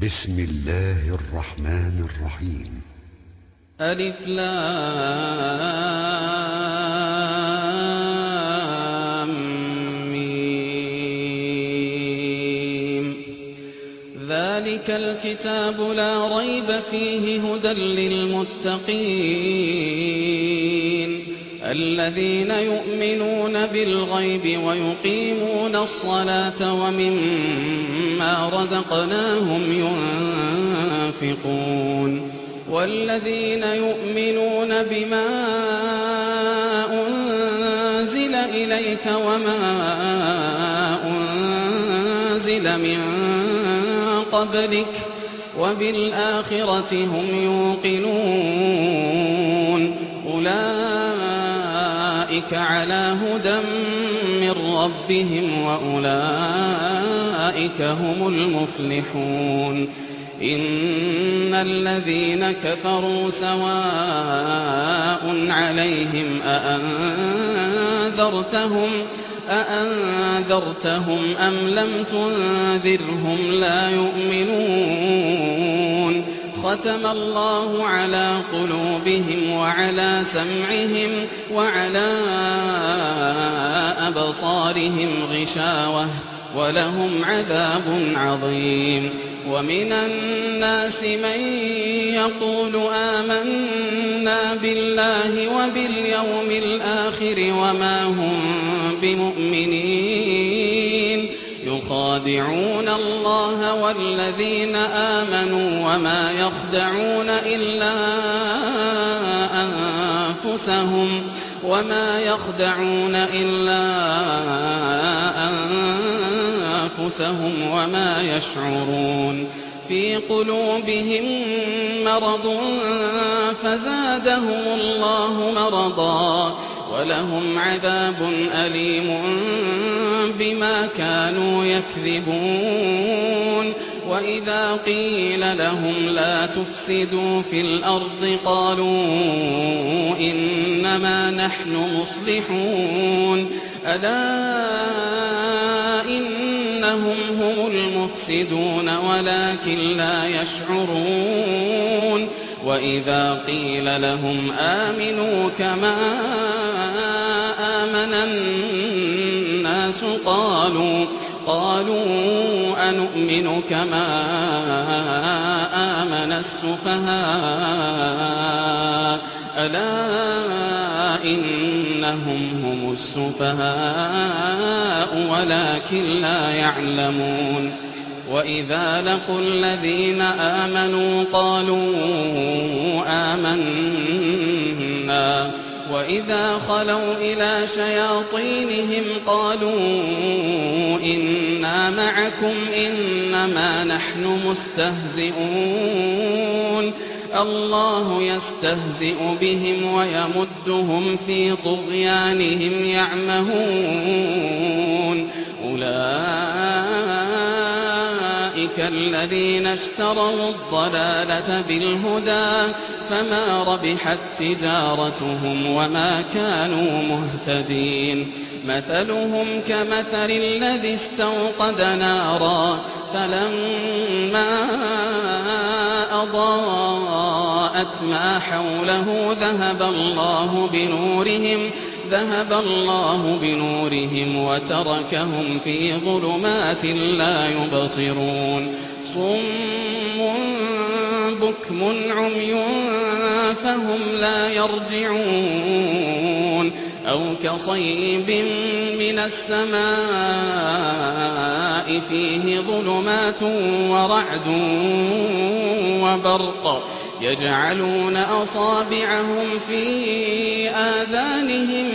بسم الله الرحمن الرحيم. ألف لام ميم. ذلك الكتاب لا ريب فيه هدى للمتقين الذين يؤمنون بالغيب ويقيمون الصلاة ومما رزقناهم ينفقون والذين يؤمنون بما أنزل إليك وما أنزل من قبلك وبالآخرة هم يوقنون أولئك على هدى من ربهم وأولئك هم المفلحون. إن الذين كفروا سواء عليهم أأنذرتهم أم لم تنذرهم لا يؤمنون. ختم الله على قلوبهم وعلى سمعهم وعلى أبصارهم غشاوة ولهم عذاب عظيم. ومن الناس من يقول آمنا بالله وباليوم الآخر وما هم بمؤمنين يخادعون الله والذين آمنوا وما يخدعون إلا أنفسهم وما يشعرون. في قلوبهم مرض فزادهم الله مرضا ولهم عذاب أليم بما كانوا يكذبون. وإذا قيل لهم لا تفسدوا في الأرض قالوا إنما نحن مصلحون ألا إنهم هم المفسدون ولكن لا يشعرون. وإذا قيل لهم آمنوا كما آمن الناس قالوا أنؤمن كما آمن السفهاء ألا إنهم هم السفهاء ولكن لا يعلمون. وإذا لقوا الذين آمنوا قالوا آمنا وإذا خلوا إلى شياطينهم قالوا إنا معكم إنما نحن مستهزئون. الله يستهزئ بهم ويمدهم في طغيانهم يعمهون. أولئك الذين اشتروا الضلالة بالهدى فما ربحت تجارتهم وما كانوا مهتدين. مثلهم كمثل الذي استوقد نارا فلما أضاءت ما حوله ذهب الله بنورهم وتركهم في ظلمات لا يبصرون. صم بكم عمي فهم لا يرجعون. أو كصيب من السماء فيه ظلمات ورعد وبرق يجعلون أصابعهم في آذانهم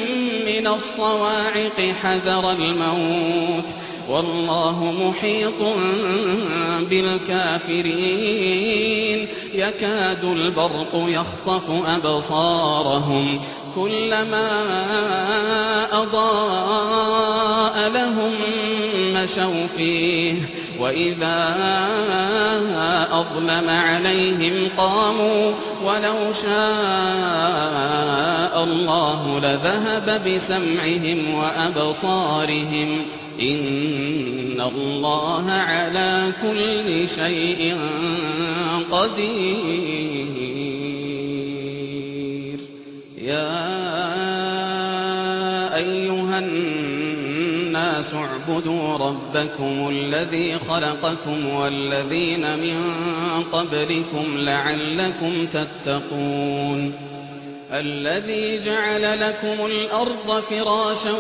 من الصواعق حذر الموت والله محيط بالكافرين. يكاد البرق يخطف أبصارهم كلما أضاء لهم مشوا فيه وإذا أظلم عليهم قاموا ولو شاء الله لذهب بسمعهم وأبصارهم إن الله على كل شيء قدير. يا أيها الناس اعبدوا ربكم الذي خلقكم والذين من قبلكم لعلكم تتقون. الذي جعل لكم الأرض فراشا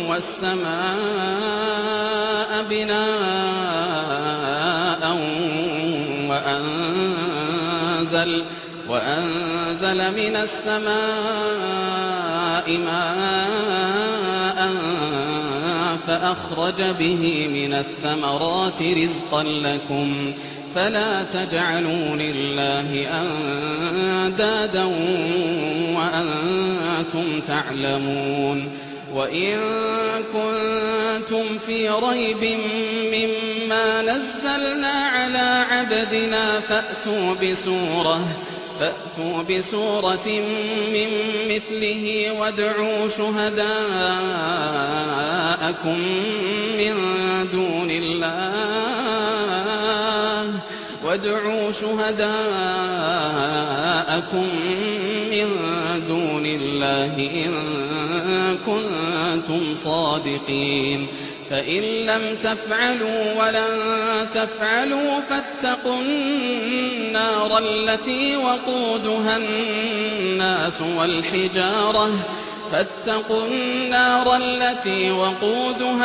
والسماء بناء وأنزل من السماء ماء فأخرج به من الثمرات رزقا لكم فلا تجعلوا لله أندادا وأنتم تعلمون. وإن كنتم في ريب مما نزلنا على عبدنا فأتوا بسورة من مثله وادعوا شهداءكم من دون الله إن كنتم صادقين. فإن لم تفعلوا ولن تفعلوا فاتقوا النار التي وقودها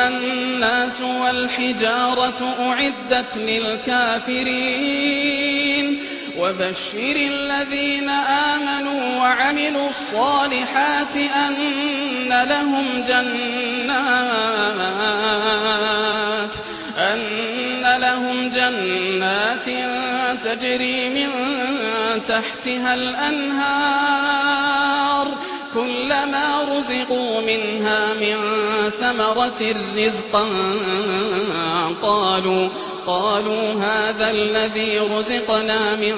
الناس والحجارة أعدت للكافرين. وبشر الذين آمنوا وعملوا الصالحات أن لهم جنات تجري من تحتها الأنهار كلما رزقوا منها من ثمرة رزقا قالوا هذا الذي رزقنا من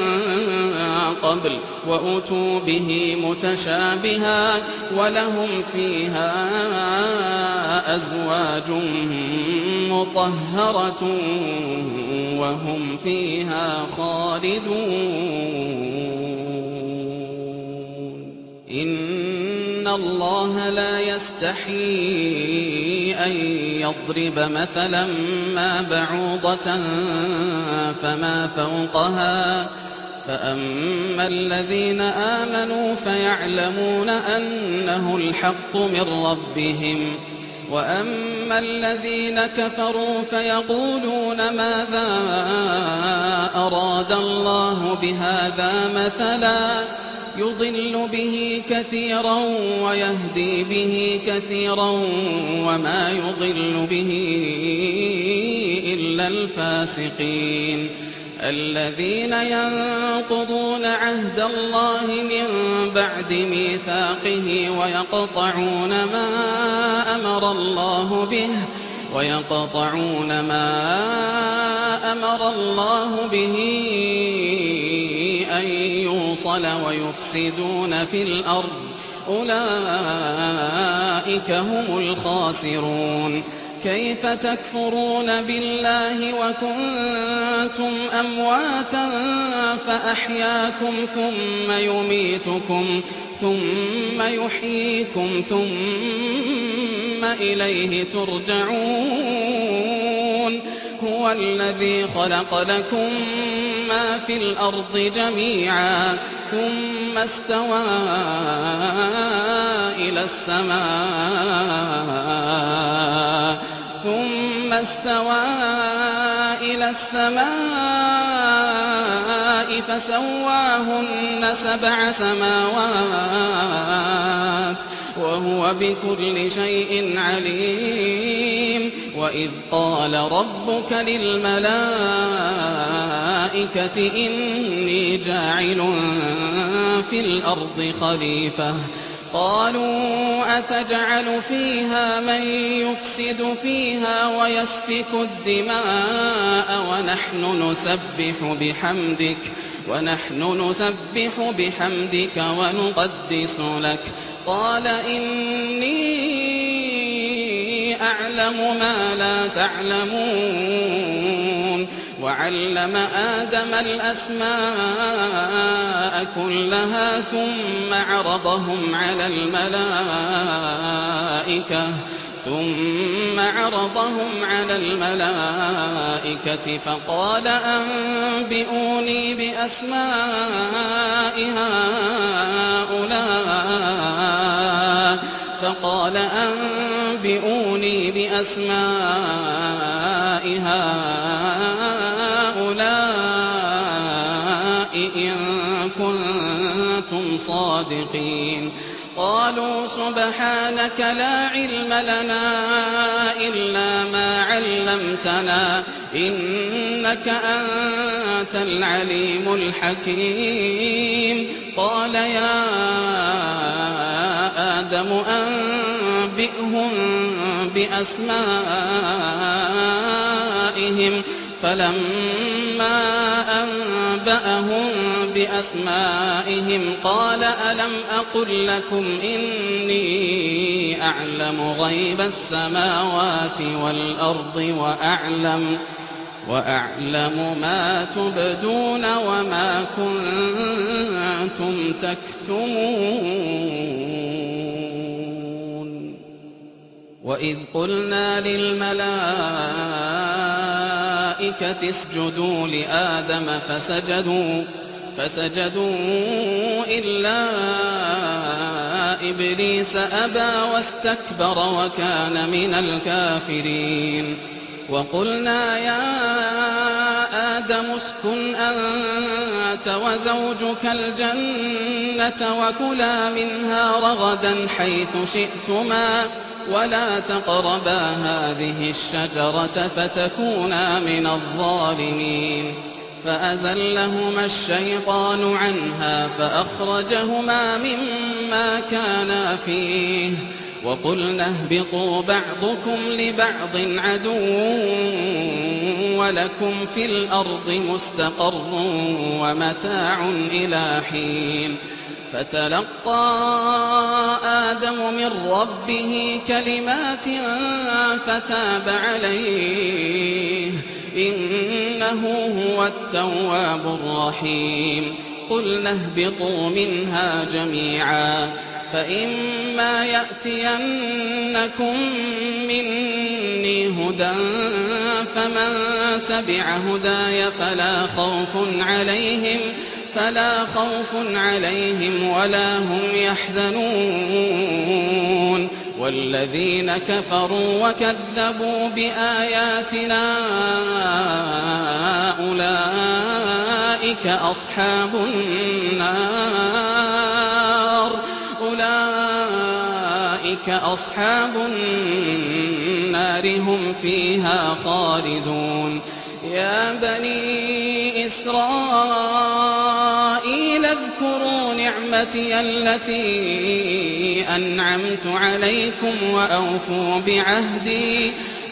قبل وأتوا به متشابها ولهم فيها أزواج مطهرة وهم فيها خالدون. إن الله لا يستحيي أن يضرب مثلا ما بعوضة فما فوقها فأما الذين آمنوا فيعلمون أنه الحق من ربهم وأما الذين كفروا فيقولون ماذا أراد الله بهذا مثلا يضل به كثيرا ويهدي به كثيرا وما يضل به إلا الفاسقين. الذين ينقضون عهد الله من بعد ميثاقه ويقطعون ما أمر الله به أن يوصل ويفسدون في الأرض أولئك هم الخاسرون. كيف تكفرون بالله وكنتم أمواتا فأحياكم ثم يميتكم ثم يحييكم ثم إليه ترجعون. هو الذي خلق لكم ما في الأرض جميعا ثم استوى إلى السماء فسواهن 7 سماوات وهو بكل شيء عليم. وإذ قال ربك للملائكة إني جاعل في الأرض خليفة قالوا أتجعل فيها من يفسد فيها ويسفك الدماء ونحن نسبح بحمدك ونقدس لك قال إني أعلم ما لا تعلمون وعلم آدم الأسماء كلها ثم عرضهم على الملائكة فقال أنبئوني بأسماء هؤلاء إن كنتم صادقين قالوا سبحانك لا علم لنا إلا ما علمتنا إنك أنت العليم الحكيم قال يا آدم أنبئهم بأسمائهم فلما أنبأهم بأسمائهم قال ألم أقل لكم إني أعلم غيب السماوات والأرض وأعلم ما تبدون وما كنتم تكتمون وإذ قلنا للملائكة اسجدوا لآدم فسجدوا إلا إبليس أبى واستكبر وكان من الكافرين وقلنا يا آدم اسكن أنت وزوجك الجنة وكلا منها رغدا حيث شئتما ولا تقربا هذه الشجرة فتكونا من الظالمين فأزلهما الشيطان عنها فأخرجهما مما كانا فيه وقلنا اهبطوا بعضكم لبعض عدو ولكم في الأرض مستقر ومتاع إلى حين فتلقى آدم من ربه كلمات فتاب عليه إنه هو التواب الرحيم قلنا اهبطوا منها جميعا فإما يأتينكم مني هدى فمن تبع هداي فلا خوف عليهم ولا هم يحزنون والذين كفروا وكذبوا بآياتنا أولئك أصحاب النار هم فيها خالدون يا بني إسرائيل اذكروا نعمتي التي أنعمت عليكم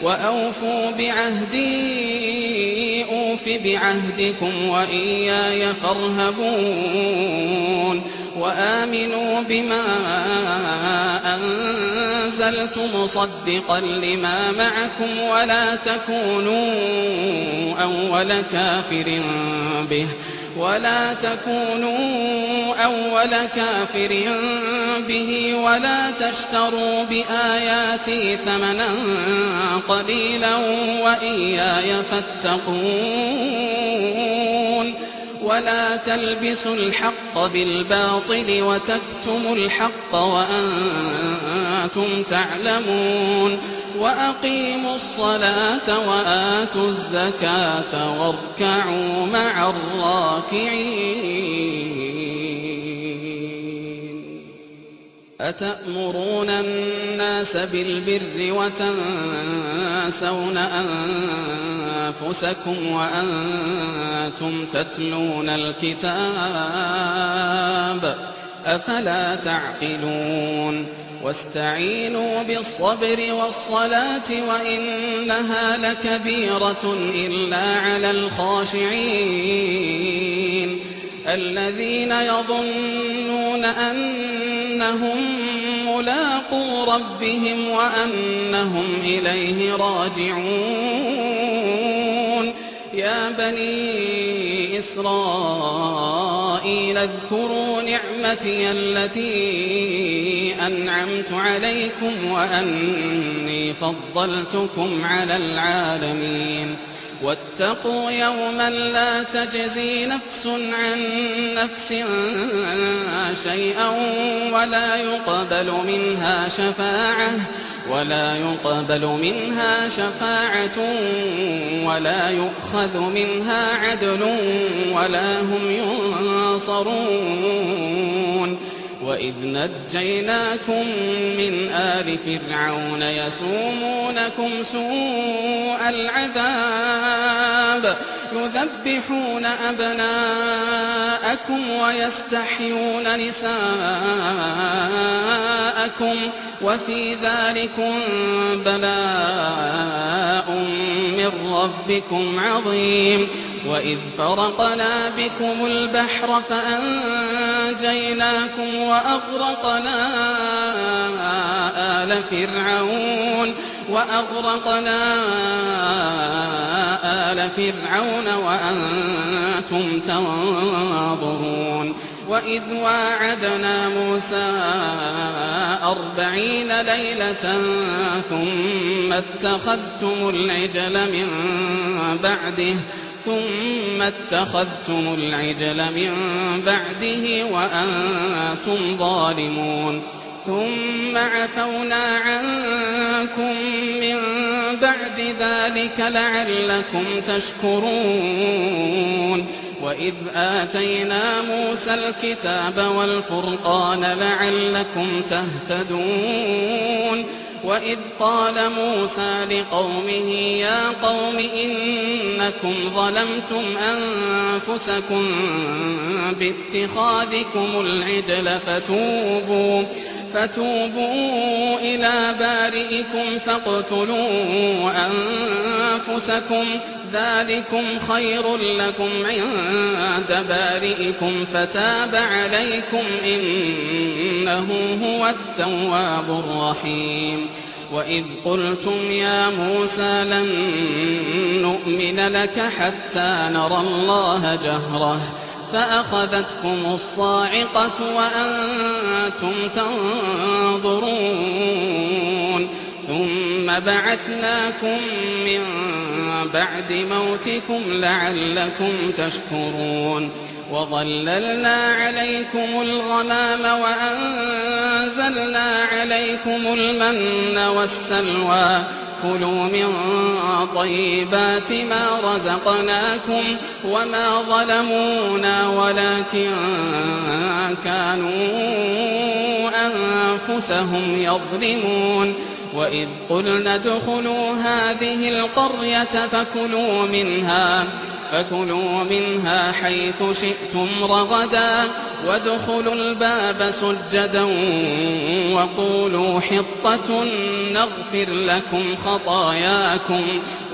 وأوفوا بعهدي أوف بعهدكم وإياي فارهبون وآمنوا بما أنزلت مصدقا لما معكم ولا تكونوا أول كافر به ولا تشتروا بآياتي ثمنا قليلا وإياي فاتقون ولا تلبسوا الحق بالباطل وتكتموا الحق وأنتم تعلمون وأقيموا الصلاة وآتوا الزكاة واركعوا مع الراكعين أتأمرون الناس بالبر وتنسون أنفسكم وأنتم تتلون الكتاب أفلا تعقلون واستعينوا بالصبر والصلاة وإنها لكبيرة إلا على الخاشعين الذين يظنون أنهم ملاقو ربهم وأنهم إليه راجعون. يا بني إسرائيل اذكروا نعمتي التي أنعمت عليكم وأني فضلتكم على العالمين. واتقوا يوما لا تجزي نفس عن نفس شيئا ولا يقبل منها شفاعة ولا يؤخذ منها عدل ولا هم ينصرون. وإذ نجيناكم من آل فرعون يسومونكم سوء العذاب يذبحون أبناءكم ويستحيون نساءكم وفي ذلكم بلاء من ربكم عظيم. وإذ فرقنا بكم البحر فأنجيناكم وأغرقنا آل فرعون وأنتم تنظرون. وإذ واعدنا موسى 40 ليلة ثم اتخذتم العجل من بعده وأنتم ظالمون. ثم عفونا عنكم من بعد ذلك لعلكم تشكرون. وإذ آتينا موسى الكتاب والفرقان لعلكم تهتدون. وإذ قال موسى لقومه يا قوم إنكم ظلمتم أنفسكم باتخاذكم العجل فتوبوا إلى بارئكم فاقتلوا أنفسكم ذلكم خير لكم عند بارئكم فتاب عليكم إنه هو التواب الرحيم. وإذ قلتم يا موسى لن نؤمن لك حتى نرى الله جهرة فأخذتكم الصاعقة وأنتم تنظرون. ثم بعثناكم من بعد موتكم لعلكم تشكرون. وظللنا عليكم الغمام وأنزلنا عليكم المن والسلوى كلوا من طيبات ما رزقناكم وما ظلمونا ولكن كانوا أنفسهم يظلمون. وإذ قلنا ادخلوا هذه القرية فكلوا منها حيث شئتم رغدا وادخلوا الباب سجدا وقولوا حطة نغفر لكم خطاياكم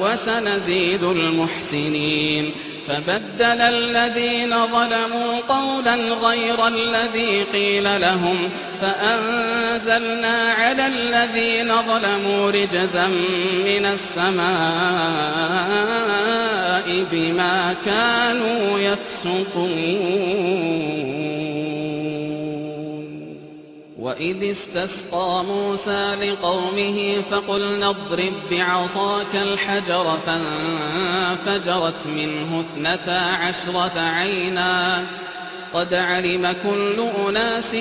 وسنزيد المحسنين. فبدل الذين ظلموا قولا غير الذي قيل لهم فأنزلنا على الذين ظلموا رجزا من السماء بما كانوا يفسقون. وإذ استسقى موسى لقومه فقلنا اضرب بعصاك الحجر فانفجرت منه 12 عينا قد علم كل أناس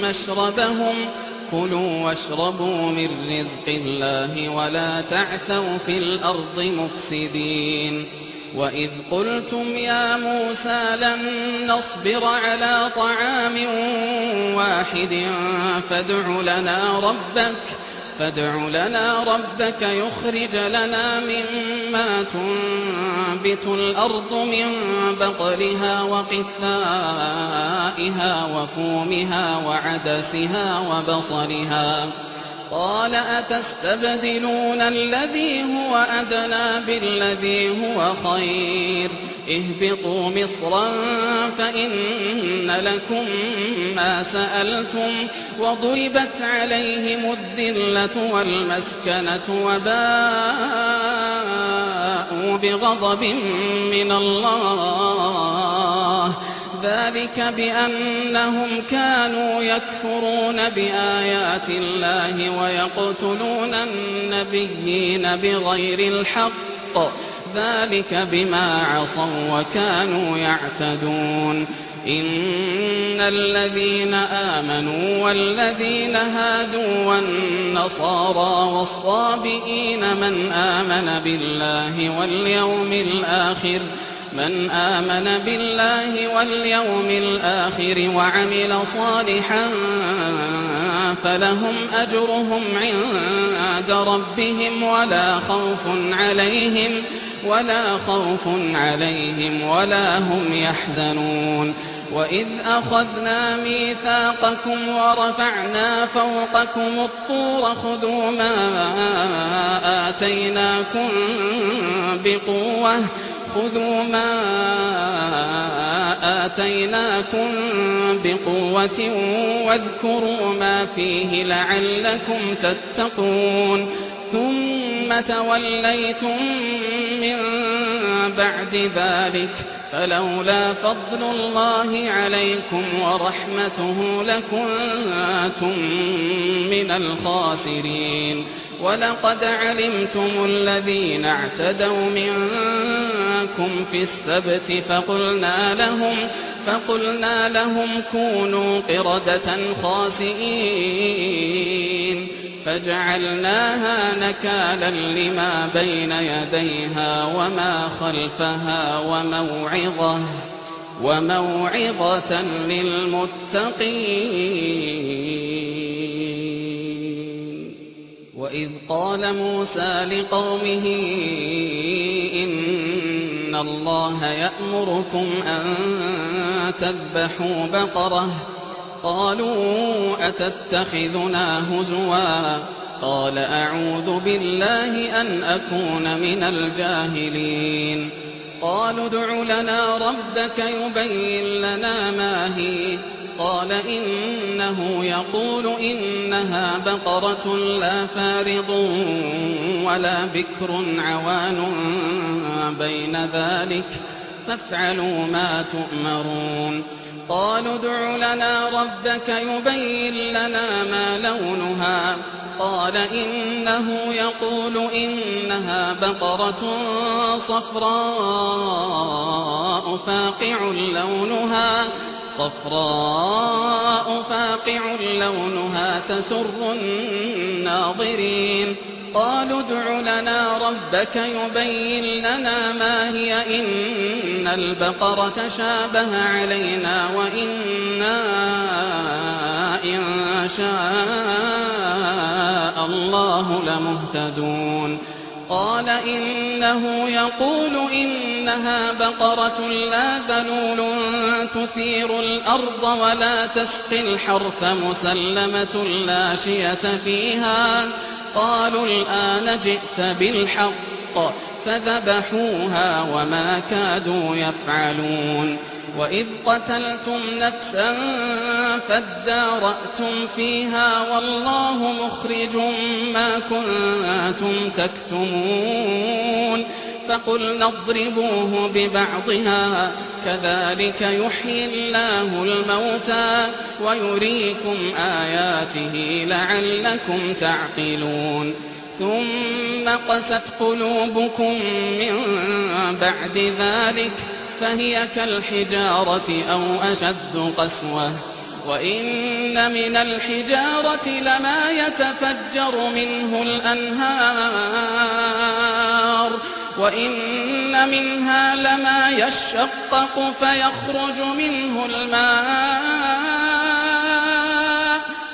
مشربهم كلوا واشربوا من رزق الله ولا تعثوا في الأرض مفسدين. وإذ قلتم يا موسى لن نصبر على طعام واحد فادع لنا ربك يخرج لنا مما تنبت الأرض من بقلها وقثائها وفومها وعدسها وبصلها قال أتستبدلون الذي هو أدنى بالذي هو خير اهبطوا مصرا فإن لكم ما سألتم وضربت عليهم الذلة والمسكنة وباءوا بغضب من الله ذلك بأنهم كانوا يكفرون بآيات الله ويقتلون النبيين بغير الحق ذلك بما عصوا وكانوا يعتدون إن الذين آمنوا والذين هادوا والنصارى والصابئين من آمن بالله واليوم الآخر وعمل صالحا فلهم أجرهم عند ربهم ولا خوف عليهم ولا هم يحزنون وإذ أخذنا ميثاقكم ورفعنا فوقكم الطور خذوا ما آتيناكم بقوة واذكروا ما فيه لعلكم تتقون ثم توليتم من بعد ذلك فلولا فضل الله عليكم ورحمته لكنتم من الخاسرين ولقد علمتم الذين اعتدوا منكم في السبت فقلنا لهم كونوا قردة خاسئين فجعلناها نكالا لما بين يديها وما خلفها وموعظة للمتقين وإذ قال موسى لقومه إن الله يأمركم أن تذبحوا بقرة قالوا أتتخذنا هزوا قال أعوذ بالله أن أكون من الجاهلين قالوا ادع لنا ربك يبين لنا ما هي قال إنه يقول إنها بقرة لا فارض ولا بكر عوان بين ذلك فافعلوا ما تؤمرون قالوا ادع لنا ربك يبين لنا ما لونها قال إنه يقول إنها بقرة صفراء فاقع لونها تسر الناظرين قالوا ادع لنا ربك يبين لنا ما هي إن البقرة شابه علينا وإنا إن شاء الله لمهتدون قال إنه يقول إنها بقرة لا ذلول تثير الأرض ولا تسقي الحرث مسلمة لا شية فيها قالوا الآن جئت بالحق فذبحوها وما كادوا يفعلون وإذ قتلتم نفسا فادارأتم فيها والله مخرج ما كنتم تكتمون فقلنا اضربوه ببعضها كذلك يحيي الله الموتى ويريكم آياته لعلكم تعقلون ثم قست قلوبكم من بعد ذلك فهي كالحجارة أو أشد قسوة وإن من الحجارة لما يتفجر منه الأنهار وإن منها لما يشقق فيخرج منه الماء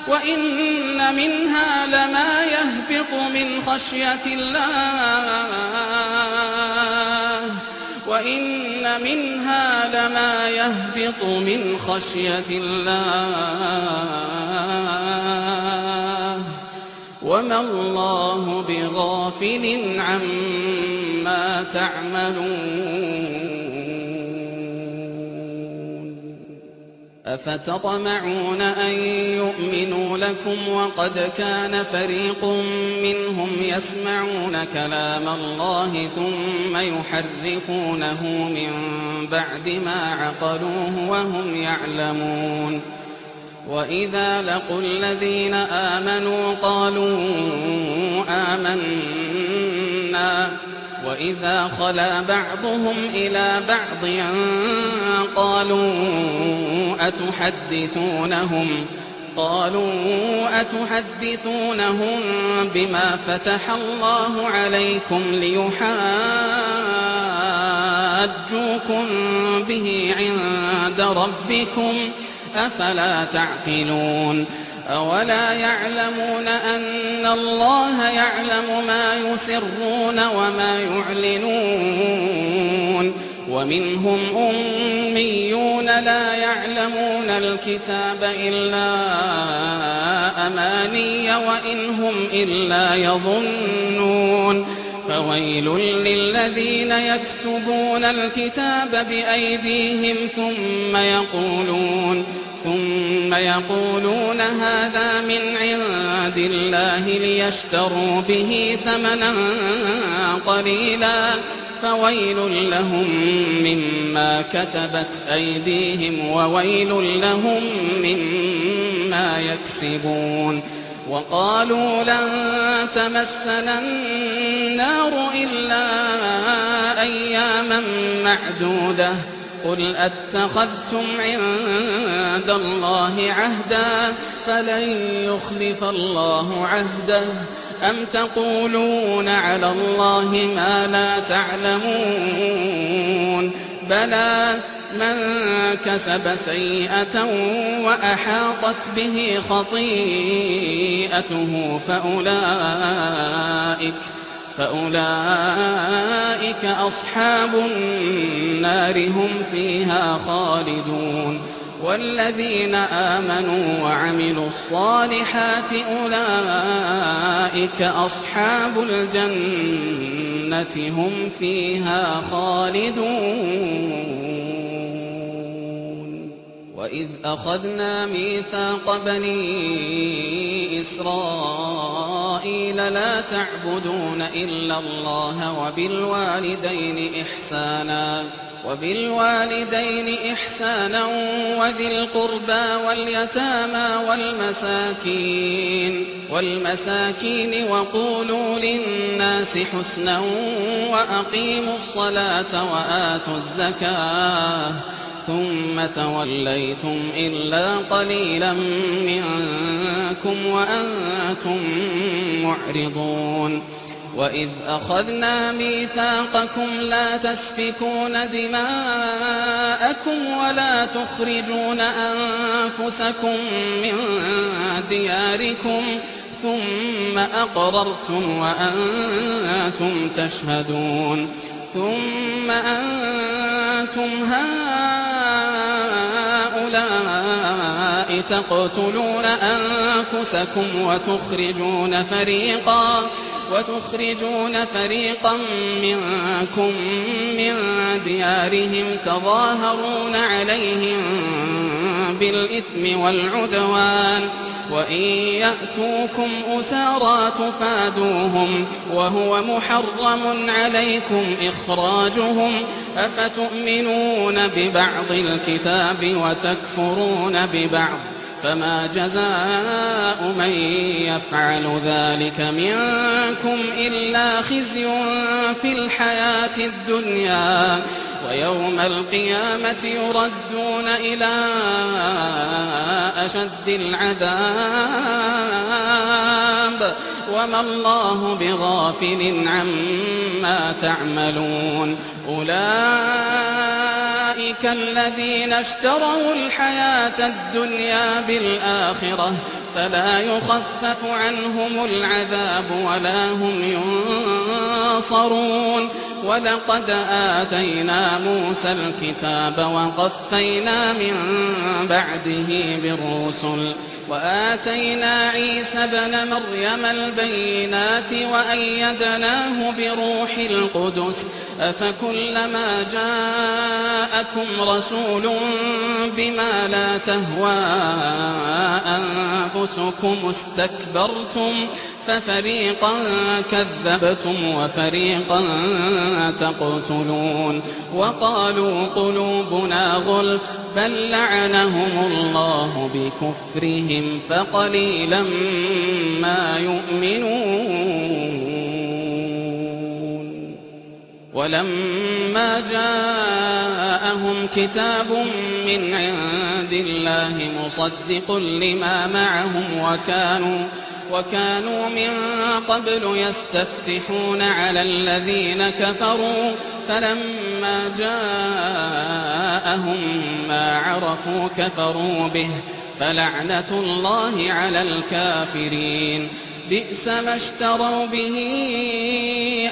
وإن منها لما يهبط من خشية الله وإن منها لما يهبط من خشية الله وما الله بغافل عما تعملون أفتطمعون أن يؤمنوا لكم وقد كان فريق منهم يسمعون كلام الله ثم يحرفونه من بعد ما عقلوه وهم يعلمون. وإذا لقوا الذين آمنوا قالوا آمنا وإذا خلا بعضهم إلى بعض قالوا أتحدثونهم بما فتح الله عليكم ليحاجوكم به عند ربكم أفلا تعقلون. أولا يعلمون أن الله يعلم ما يسرون وما يعلنون. ومنهم أميون لا يعلمون الكتاب إلا أماني وإن هم إلا يظنون. فويل للذين يكتبون الكتاب بأيديهم ثم يقولون هذا من عند الله ليشتروا به ثمنا قليلا فويل لهم مما كتبت أيديهم وويل لهم مما يكسبون. وقالوا لن تمسنا النار إلا أياما معدودة قل أتخذتم عند الله عهدا فلن يخلف الله عهده أم تقولون على الله ما لا تعلمون. بلى من كسب سيئة وأحاطت به خطيئته فأولئك أصحاب النار هم فيها خالدون. والذين آمنوا وعملوا الصالحات أولئك أصحاب الجنة هم فيها خالدون. وإذ أخذنا ميثاق بني إسرائيل لا تعبدون إلا الله وبالوالدين إحسانا وذي القربى واليتامى والمساكين وقولوا للناس حسنا وأقيموا الصلاة وآتوا الزكاة ثم توليتم إلا قليلا منكم وأنتم معرضون. وإذ أخذنا ميثاقكم لا تسفكون دماءكم ولا تخرجون أنفسكم من دياركم ثم أقررتم وأنتم تشهدون. ثم أنتم هؤلاء تقتلون أنفسكم وتخرجون فريقا منكم من ديارهم تظاهرون عليهم بالإثم والعدوان وإن يأتوكم أسارى تفادوهم وهو محرم عليكم إخراجهم أفتؤمنون ببعض الكتاب وتكفرون ببعض فما جزاء من يفعل ذلك منكم إلا خزي في الحياة الدنيا ويوم القيامة يردون إلى أشد العذاب وما الله بغافل عما تعملون. أولئك الذين اشتروا الحياة الدنيا بالآخرة فلا يخفف عنهم العذاب ولا هم ينصرون. ولقد آتينا موسى الكتاب وقفينا من بعده بالرسل وآتينا عيسى ابن مريم البينات وأيدناه بروح القدس أفكلما جاءكم رسول بما لا تهوى أنفسكم استكبرتم ففريقا كذبتم وفريقا تقتلون وقالوا قلوبنا غلف بل لعنهم الله بكفرهم فقليلا ما يؤمنون ولما جاءهم كتاب من عند الله مصدق لما معهم وكانوا من قبل يستفتحون على الذين كفروا فلما جاءهم ما عرفوا كفروا به فلعنة الله على الكافرين بئس ما اشتروا به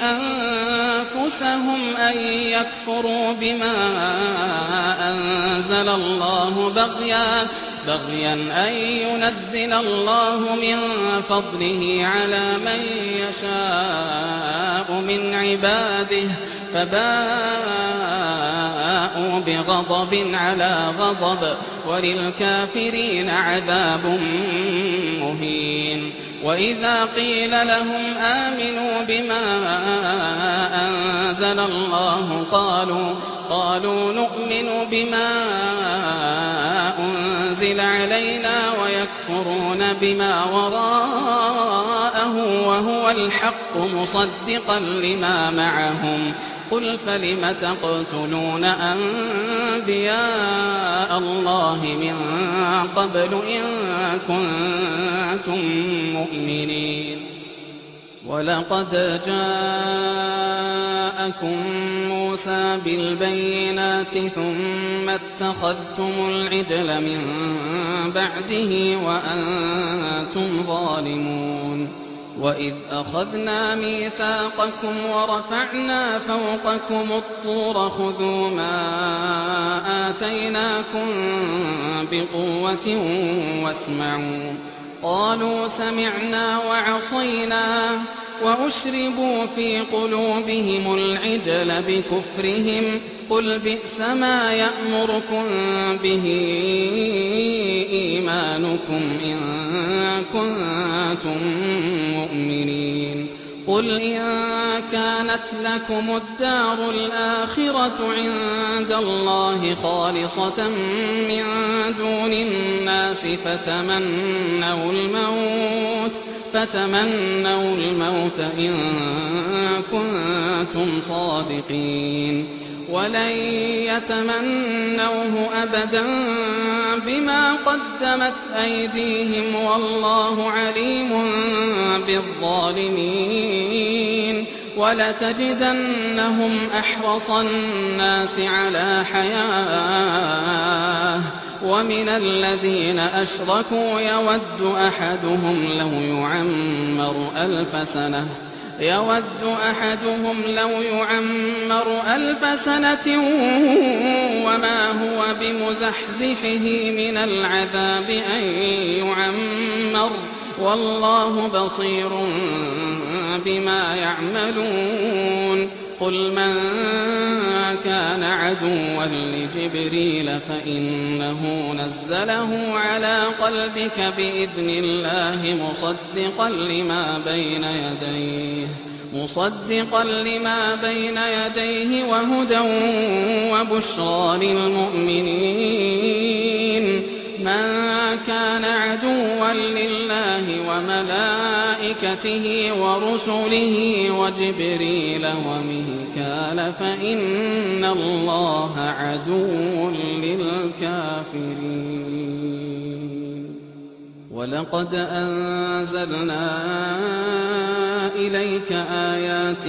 أنفسهم أن يكفروا بما أنزل الله بغيا أن ينزل الله من فضله على من يشاء من عباده فباءوا بغضب على غضب وللكافرين عذاب مهين وإذا قيل لهم آمنوا بما أنزل الله قالوا نؤمن بما أنزل علينا ويكفرون بما وراءه وهو الحق مصدقا لما معهم قل فلم تقتلون أنبياء الله من قبل إن كنتم مؤمنين ولقد جاءكم موسى بالبينات ثم اتخذتم العجل من بعده وأنتم ظالمون وإذ أخذنا ميثاقكم ورفعنا فوقكم الطور خذوا ما آتيناكم بقوة واسمعوا قالوا سمعنا وعصينا وأشربوا في قلوبهم العجل بكفرهم قل بئس ما يأمركم به إيمانكم إن كنتم مؤمنين قل إن كانت لكم الدار الآخرة عند الله خالصة من دون الناس فتمنوا الموت إن كنتم صادقين ولن يتمنوه أبدا بما قدمت أيديهم والله عليم بالظالمين ولتجدنهم أحرص الناس على حياة ومن الذين أشركوا يود أحدهم لو يعمر ألف سنة وما هو بمزحزحه من العذاب أن يعمر والله بصير بما يعملون قل من كان عدوا لجبريل فإنه نزله على قلبك بإذن الله مصدقا لما بين يديه وهدى وبشرى للمؤمنين من كان عدوا لله وملائكته ورسله وجبريل وميكال فإن الله عدو للكافرين ولقد أنزلنا إليك آيات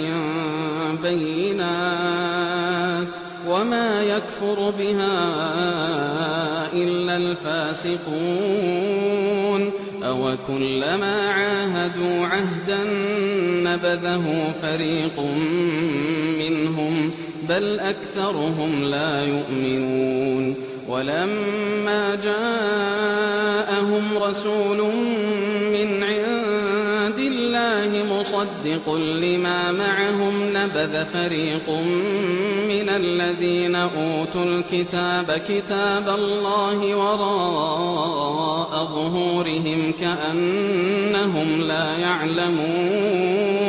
بينات وما يكفر بها إلا الفاسقون أوكلما عاهدوا عهدا نبذه فريق منهم بل أكثرهم لا يؤمنون ولما جاءهم رسول من عند الله مصدق لما معهم نبذ فريق من الذين أوتوا الكتاب كتاب الله وراء ظهورهم كأنهم لا يعلمون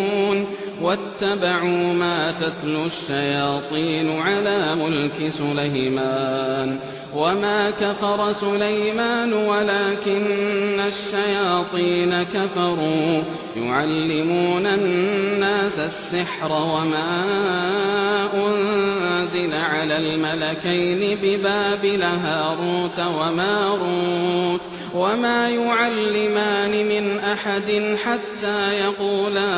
واتبعوا ما تتلو الشياطين على ملك سليمان وما كفر سليمان ولكن الشياطين كفروا يعلمون الناس السحر وما أنزل على الملكين ببابل هاروت وماروت وما يعلمان من أحد حتى يقولا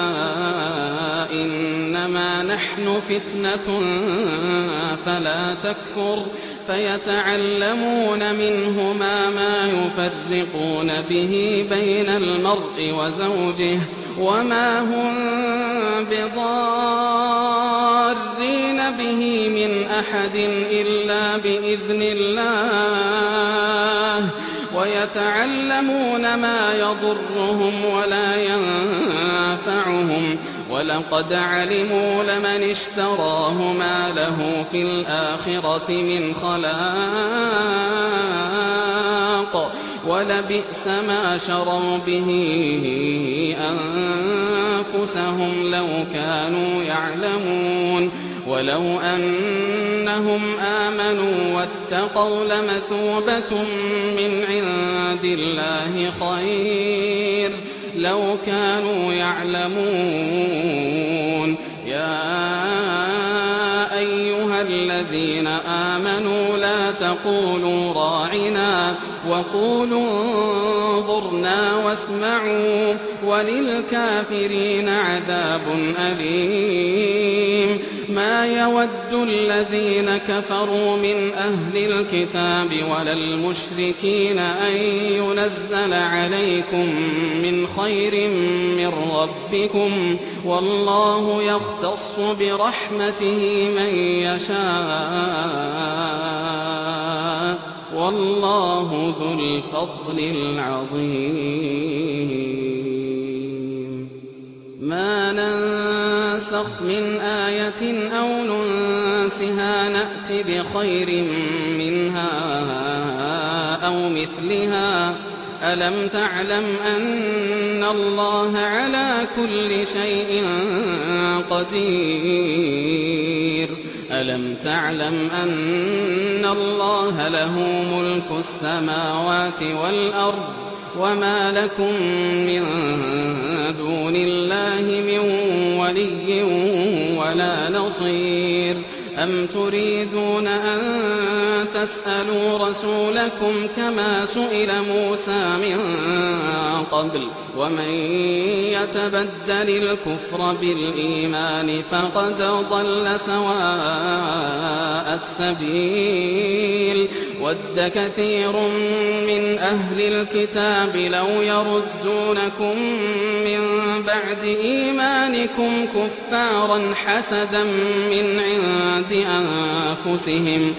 إنما نحن فتنة فلا تكفر فيتعلمون منهما ما يفرقون به بين المرء وزوجه وما هم بضارين به من أحد إلا بإذن الله ويتعلمون ما يضرهم ولا ينفعهم ولقد علموا لمن اشتراه ما له في الآخرة من خلاق ولبئس ما شروا به أنفسهم لو كانوا يعلمون ولو أنهم آمنوا واتقوا لمثوبة من عند الله خير لو كانوا يعلمون يا أيها الذين آمنوا لا تقولوا راعنا وقولوا انظرنا واسمعوا وللكافرين عذاب أليم ما يود الذين كفروا من أهل الكتاب ولا المشركين أن ينزل عليكم من خير من ربكم والله يختص برحمته من يشاء والله ذو الفضل العظيم ما ننسخ من آية أو ننسها نأت بخير منها أو مثلها ألم تعلم أن الله على كل شيء قدير ألم تعلم أن الله له ملك السماوات والأرض وما لكم من دون الله من ولي ولا نصير أم تريدون أن تسألوا رسولكم كما سئل موسى من قبل ومن يتبدل الكفر بالإيمان فقد ضل سواء السبيل ود كثير من أهل الكتاب لو يردونكم من بعد إيمانكم كفارا حسدا من عند أنفسهم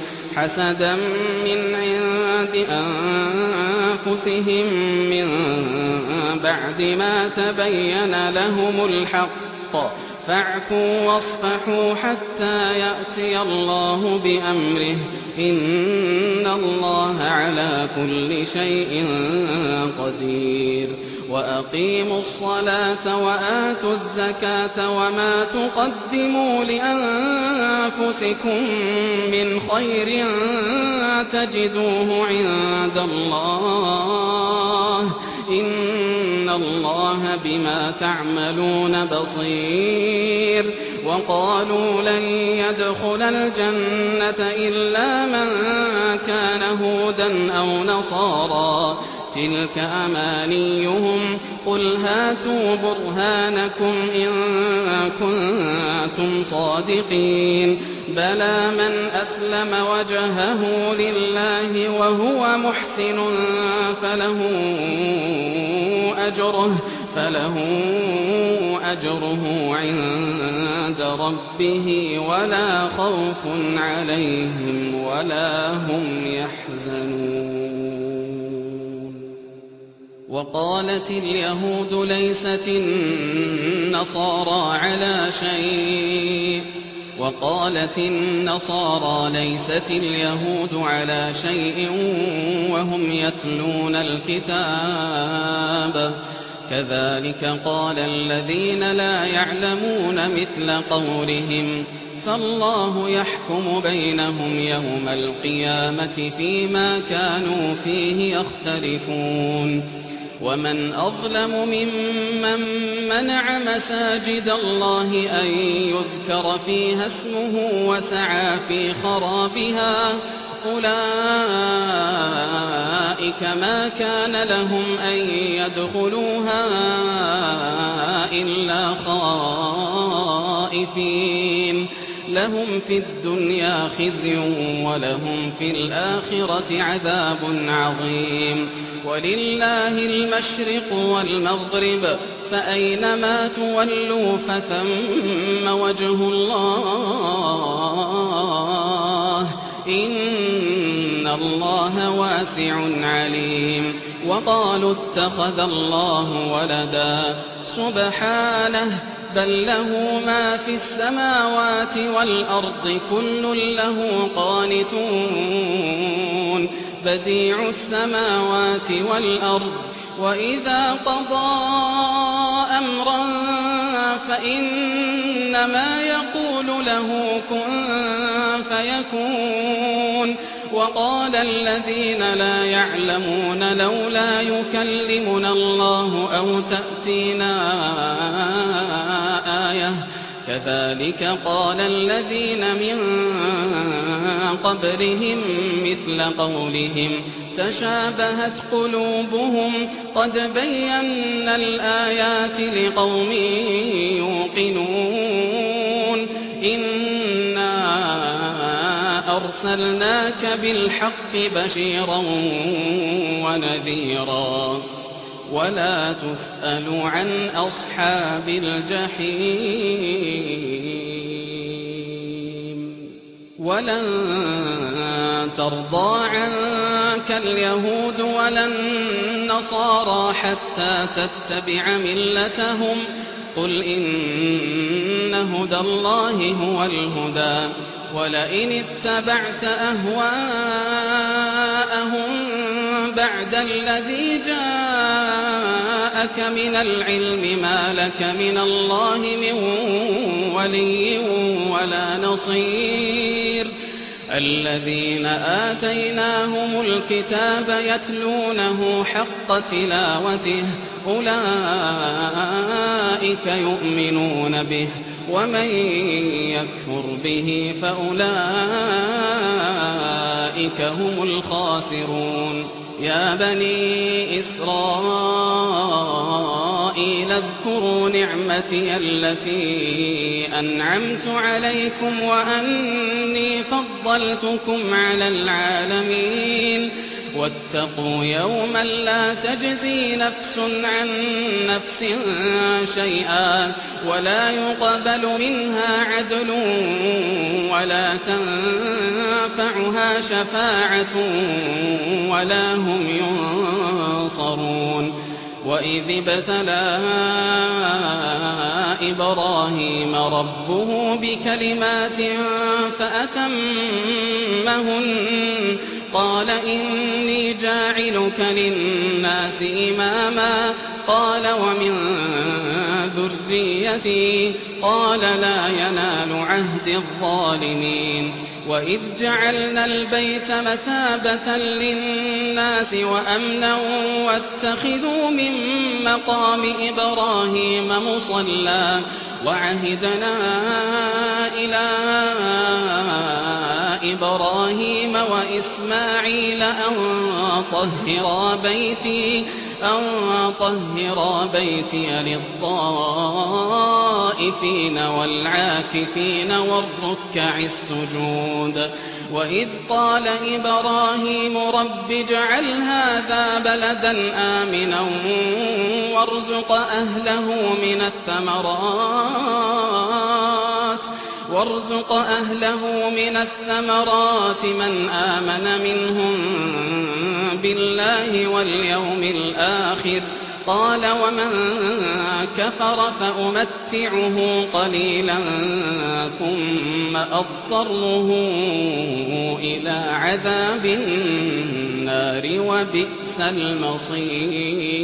من بعد ما تبين لهم الحق فاعفوا واصفحوا حتى يأتي الله بأمره إن الله على كل شيء قدير وأقيموا الصلاة وآتوا الزكاة وما تقدموا لأنفسكم من خير تجدوه عند الله إن الله بما تعملون بصير وقالوا لن يدخل الجنة إلا من كان هودا أو نصارى تلك أمانيهم قل هاتوا برهانكم إن كنتم صادقين بلى من أسلم وجهه لله وهو محسن فله أجره عند ربه ولا خوف عليهم ولا هم يحزنون. وقالت اليهود ليست النصارى على شيء وقالت النصارى ليست اليهود على شيء وهم يتلون الكتاب كذلك قال الذين لا يعلمون مثل قولهم فالله يحكم بينهم يوم القيامة فيما كانوا فيه يختلفون. ومن أظلم ممن منع مساجد الله أن يذكر فيها اسمه وسعى في خرابها أولئك ما كان لهم أن يدخلوها إلا خائفين لهم في الدنيا خزي ولهم في الآخرة عذاب عظيم. ولله المشرق والمغرب فأينما تولوا فثم وجه الله إن الله واسع عليم. وقالوا اتخذ الله ولدا سبحانه بل له ما في السماوات والأرض كل له قانتون بديع السماوات والأرض وإذا قضى أمرا فإنما يقول له كن فيكون. وقال الذين لا يعلمون لولا يكلمنا الله أو تأتينا آية كذلك قال الذين من قبلهم مثل قولهم تشابهت قلوبهم قد بينا الآيات لقوم يوقنون إنا أرسلناك بالحق بشيرا ونذيرا ولا تسأل عن أصحاب الجحيم. ولن ترضى عنك اليهود ولا النصارى حتى تتبع ملتهم قل إن هدى الله هو الهدى ولئن اتبعت أهواءهم بعد الذي جاءك من العلم ما لك من الله من ولي ولا نصير. الذين آتيناهم الكتاب يتلونه حق تلاوته أولئك يؤمنون به ومن يكفر به فأولئك هم الخاسرون. يا بني إسرائيل اذكروا نعمتي التي أنعمت عليكم وأني فضلتكم على العالمين واتقوا يوما لا تجزي نفس عن نفس شيئا ولا يقبل منها عدل ولا تنفعها شفاعة ولا هم ينصرون. وإذ ابتلى إبراهيم ربه بكلمات فأتمهن قال إني جاعلك للناس إماما قال ومن ذريتي قال لا ينال عهد الظالمين. وإذ جعلنا البيت مثابة للناس وأمنا واتخذوا من مقام إبراهيم مصلى وعهدنا إلى إبراهيم وإسماعيل أن طهرا بيتي للطائفين والعاكفين والركع السجود. وإذ قال إبراهيم رب اجعل هذا بلدا آمنا وارزق أهله من الثمرات من آمن منهم بالله واليوم الآخر قال ومن كفر فأمتعه قليلا ثم أضطره إلى عذاب النار وبئس المصير.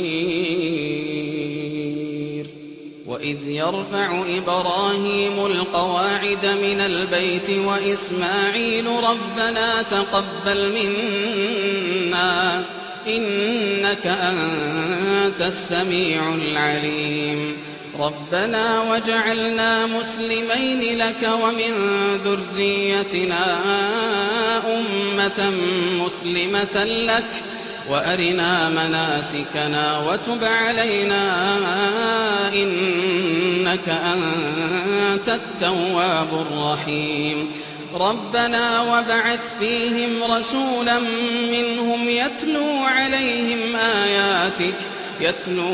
وإذ يرفع إبراهيم القواعد من البيت وإسماعيل ربنا تقبل منا إنك أنت السميع العليم. ربنا واجعلنا مسلمين لك ومن ذريتنا أمة مسلمة لك وأرنا مناسكنا وتب علينا إنك أنت التواب الرحيم. ربنا وابعث فيهم رسولا منهم يتلو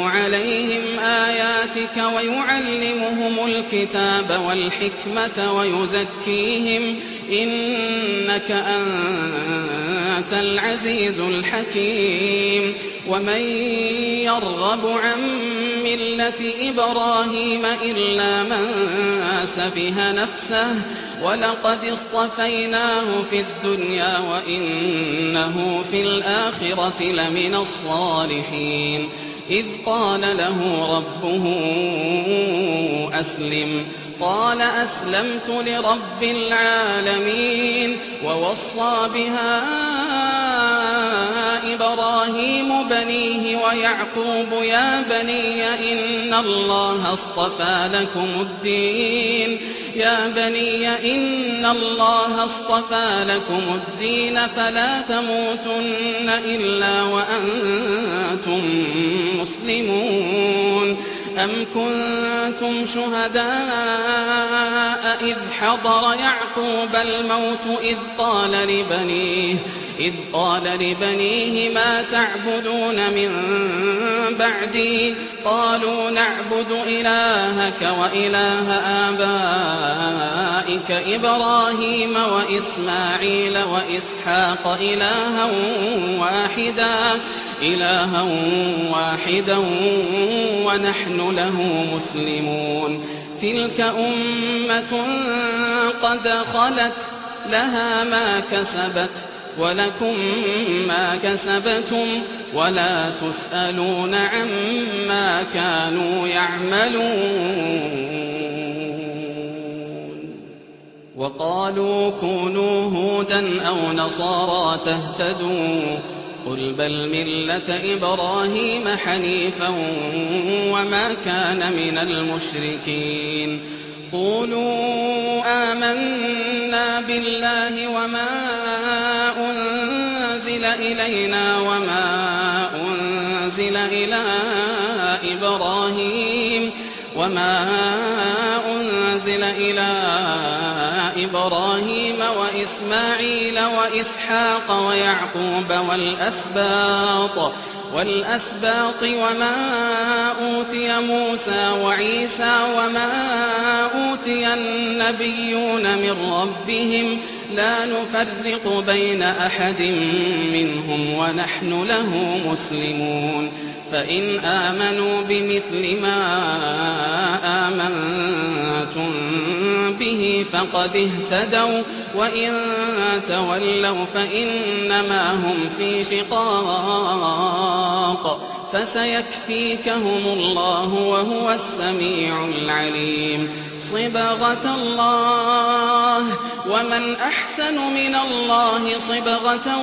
عليهم آياتك ويعلمهم الكتاب والحكمة ويزكيهم إنك أنت العزيز الحكيم. ومن يرغب عن ملة إبراهيم إلا من سفه نفسه ولقد اصطفيناه في الدنيا وإنه في الآخرة لمن الصالحين. إذ قال له ربه أسلم قال أسلمت لرب العالمين. ووصى بها إبراهيم بنيه ويعقوب يا بني إن الله اصطفى لكم الدين فلا تموتن إلا وأنتم مسلمون. أم كنتم شهداء إذ حضر يعقوب الموت إذ قال لبنيه ما تعبدون من بعدي قالوا نعبد إلهك وإله آبائك إبراهيم وإسماعيل وإسحاق إلها واحدا ونحن له مسلمون. تلك أمة قد خلت لها ما كسبت ولكم ما كسبتم ولا تسألون عما كانوا يعملون. وقالوا كونوا هودا أو نصارى تهتدوا قل بل ملة إبراهيم حنيفا وما كان من المشركين. قولوا آمنا بالله وما أنزل إلينا وما أنزل إلى إبراهيم وإسماعيل وإسحاق ويعقوب والأسباط وما أوتي موسى وعيسى وما أوتي النبيون من ربهم لا نفرق بين أحد منهم ونحن له مسلمون. فإن آمنوا بمثل ما آمنتم به فقد اهتدوا وإن تولوا فإنما هم في شقاق فسيكفيكهم الله وهو السميع العليم. صبغة الله ومن أحسن من الله صبغة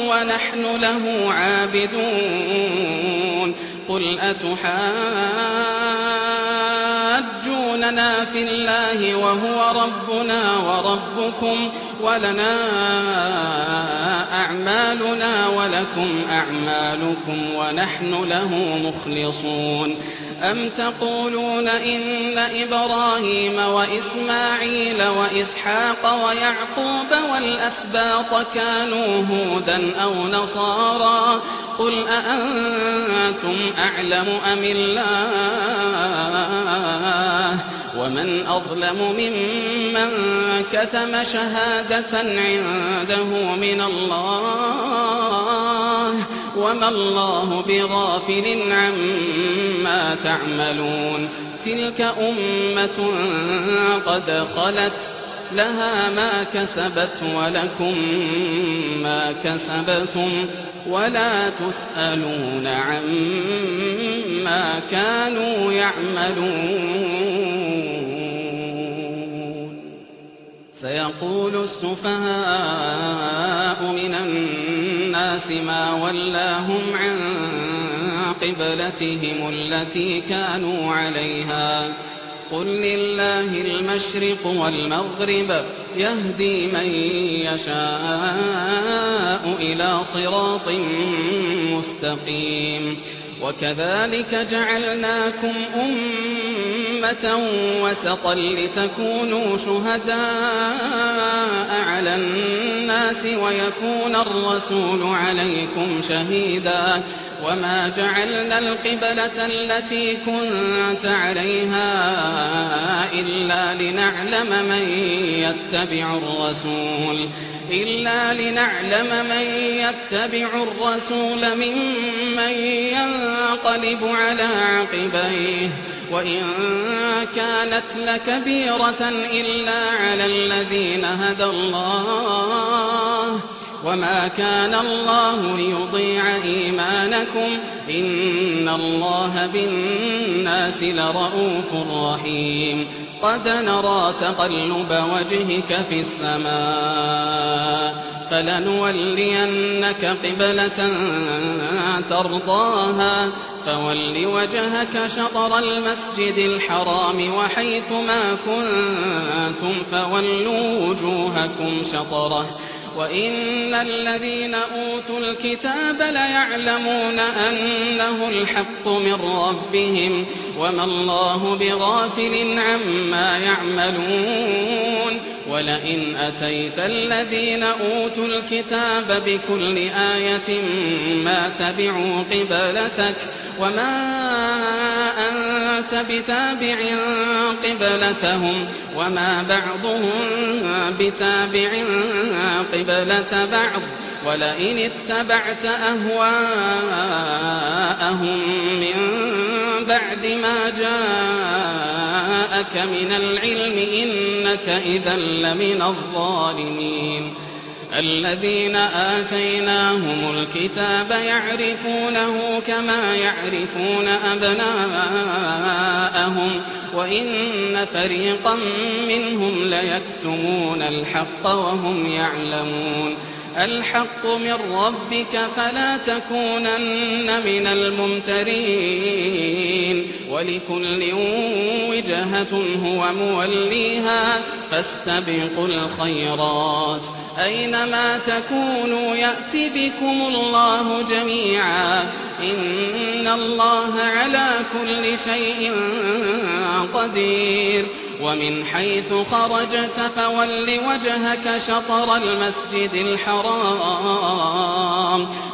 ونحن له عابدون. قل أتحاجوننا لنا في الله وهو ربنا وربكم ولنا أعمالنا ولكم أعمالكم ونحن له مخلصون أم تقولون إن إبراهيم وإسماعيل وإسحاق ويعقوب والأسباط كانوا هودا أو نصارى قل أأنتم أعلم أم الله ومن أظلم ممن كتم شهادة عنده من الله وما الله بغافل عما تعملون تلك أمة قد خلت لها ما كسبت ولكم ما كسبتم ولا تسألون عما كانوا يعملون. سيقول السفهاء من الناس ما ولاهم عن قبلتهم التي كانوا عليها قل لله المشرق والمغرب يهدي من يشاء إلى صراط مستقيم وكذلك جعلناكم أمة وسطا لتكونوا شهداء على الناس ويكون الرسول عليكم شهيدا وما جعلنا القبلة التي كنت عليها إلا لنعلم من يتبع الرسول ممن ينقلب على عقبيه وإن كانت لكبيرة إلا على الذين هدى الله وما كان الله ليضيع إيمانكم إن الله بالناس لرؤوف رحيم قد نرى تقلب وجهك في السماء فلنولينك قبلة ترضاها فول وجهك شطر المسجد الحرام وحيث ما كنتم فولوا وجوهكم شطره وإن الذين أوتوا الكتاب ليعلمون أنه الحق من ربهم وما الله بغافل عما يعملون ولئن أتيت الذين أوتوا الكتاب بكل آية ما تبعوا قبلتك وما أنت بتابع قبلتهم وما بعضهم بتابع قبلة بعض ولئن اتبعت أهواءهم من بعد ما جاءك من العلم إنك إذا لمن الظالمين الذين آتيناهم الكتاب يعرفونه كما يعرفون أبناءهم وإن فريقا منهم ليكتمون الحق وهم يعلمون الحق من ربك فلا تكونن من الممترين ولكل وجهة هو موليها فاستبقوا الخيرات أينما تكونوا يأتي بكم الله جميعا إن الله على كل شيء قدير ومن حيث خرجت فول وجهك شطر المسجد الحرام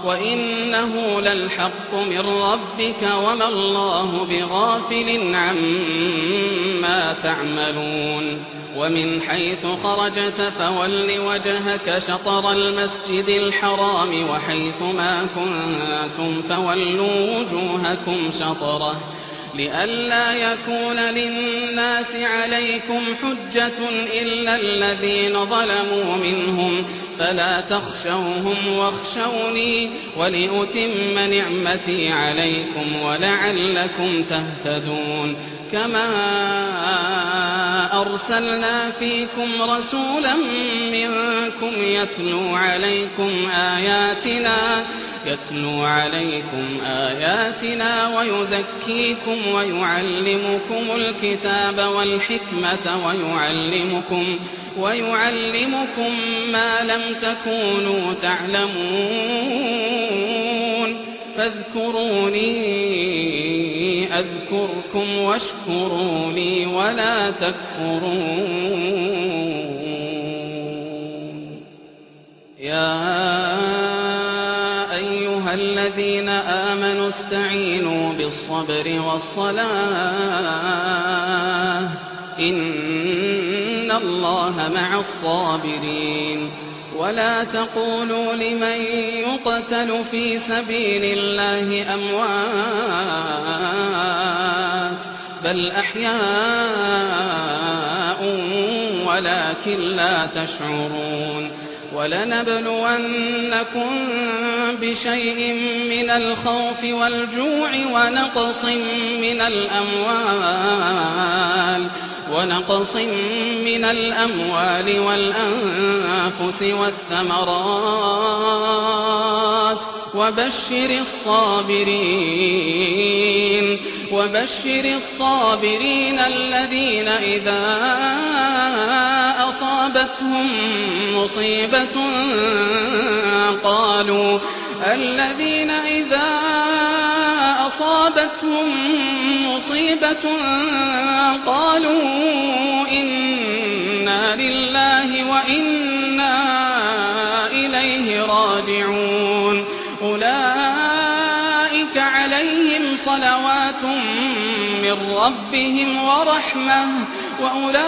وإنه للحق من ربك وما الله بغافل عما تعملون ومن حيث خرجت فول وجهك شطر المسجد الحرام وحيث ما كنتم فولوا وجوهكم شطره لئلا يكون للناس عليكم حجة إلا الذين ظلموا منهم فلا تخشوهم واخشوني ولأتم نعمتي عليكم ولعلكم تهتدون كما أرسلنا فيكم رسولا منكم يتلو عليكم آياتنا ويزكيكم ويعلمكم الكتاب والحكمة ويعلمكم ما لم تكونوا تعلمون فاذكروني أذكركم واشكروا لي ولا تكفرون. يا أيها الذين آمنوا استعينوا بالصبر والصلاة إن الله مع الصابرين. ولا تقولوا لمن يقتل في سبيل الله أموات بل أحياء ولكن لا تشعرون. ولنبلونكم بشيء من الخوف والجوع ونقص من الأموال والأنفس والثمرات وبشر الصابرين الذين إذا أصابتهم مصيبة قالوا إنا لله وإنا إليه راجعون. أولئك عليهم صلوات من ربهم ورحمة وأولئك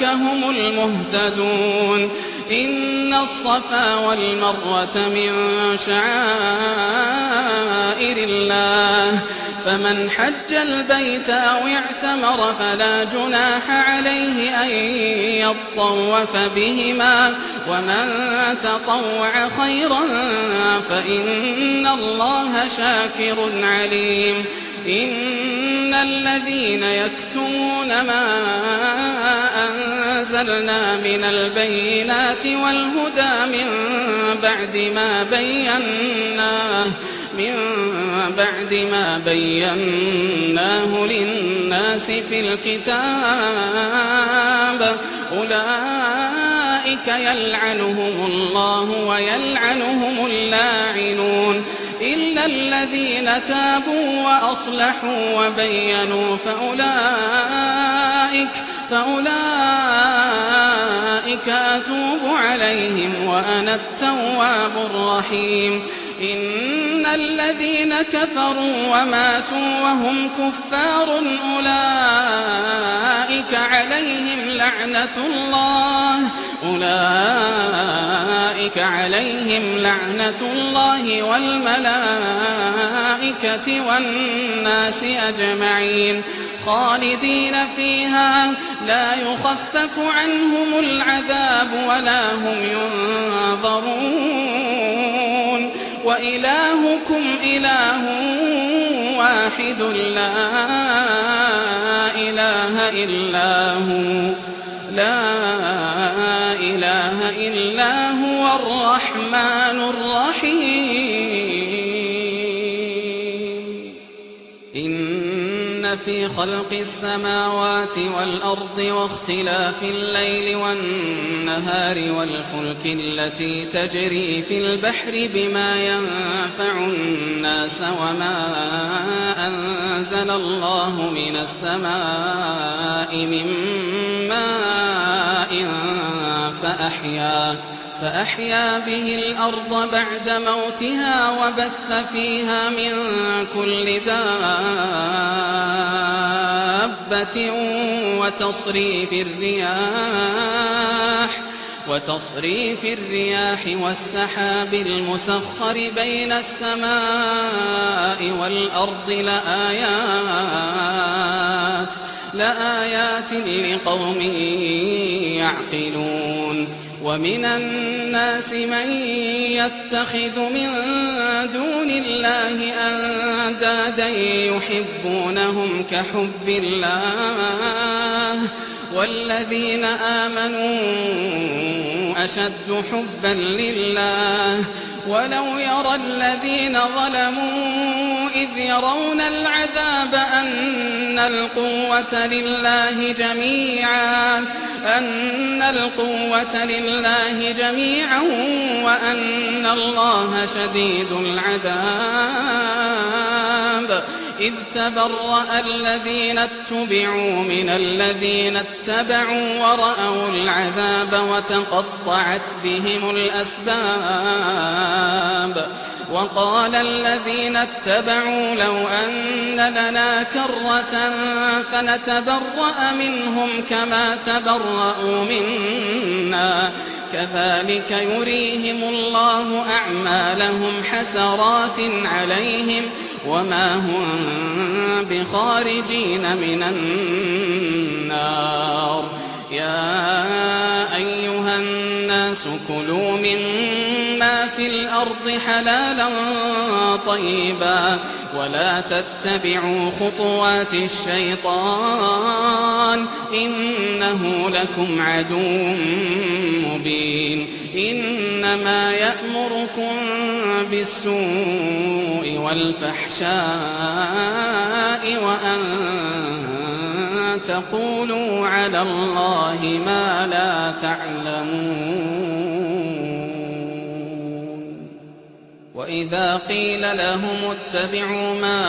هم المهتدون. إن الصفا والمروة من شعائر الله فمن حج البيت أو اعتمر فلا جناح عليه أن يطوف بهما ومن تطوع خيرا فإن الله شاكر عليم. إن الذين يكتمون ما أنزلنا من البينات والهدى من بعد ما بيناه للناس في الكتاب أولئك يلعنهم الله ويلعنهم اللاعنون إلا الذين تابوا وأصلحوا وبينوا فأولئك أتوب عليهم وأنا التواب الرحيم. إن الذين كفروا وماتوا وهم كفار أولئك عليهم لعنة الله والملائكة والناس أجمعين خالدين فيها لا يخفف عنهم العذاب ولا هم ينظرون. وإلهكم إله واحد لا إله إلا هو الرحمن الرحيم. إن في خلق السماوات والأرض واختلاف الليل والنهار والفلك التي تجري في البحر بما ينفع الناس وما أنزل الله من السماء من ماء فأحيا به الأرض بعد موتها وبث فيها من كل دابة وتصريف الرياح والسحاب المسخر بين السماء والأرض لآيات لقوم يعقلون. ومن الناس من يتخذ من دون الله أندادا يحبونهم كحب الله والذين آمنوا أشد حبا لله ولو يرى الذين ظلموا إذ يرون العذاب أن القوة لله جميعا وأن الله شديد العذاب إذ تبرأ الذين اتبعوا من الذين اتبعوا ورأوا العذاب وتقطعت بهم الأسباب وقال الذين اتبعوا لو أن لنا كرة فنتبرأ منهم كما تبرأوا منا كذلك يريهم الله أعمالهم حسرات عليهم وما هم بخارجين من النار يا أيها الناس كلوا مما في الأرض حلالا طيبا ولا تتبعوا خطوات الشيطان إنه لكم عدو مبين إنما يأمركم بالسوء والفحشاء وأن تقولوا على الله ما لا تعلمون وإذا قيل لهم اتبعوا ما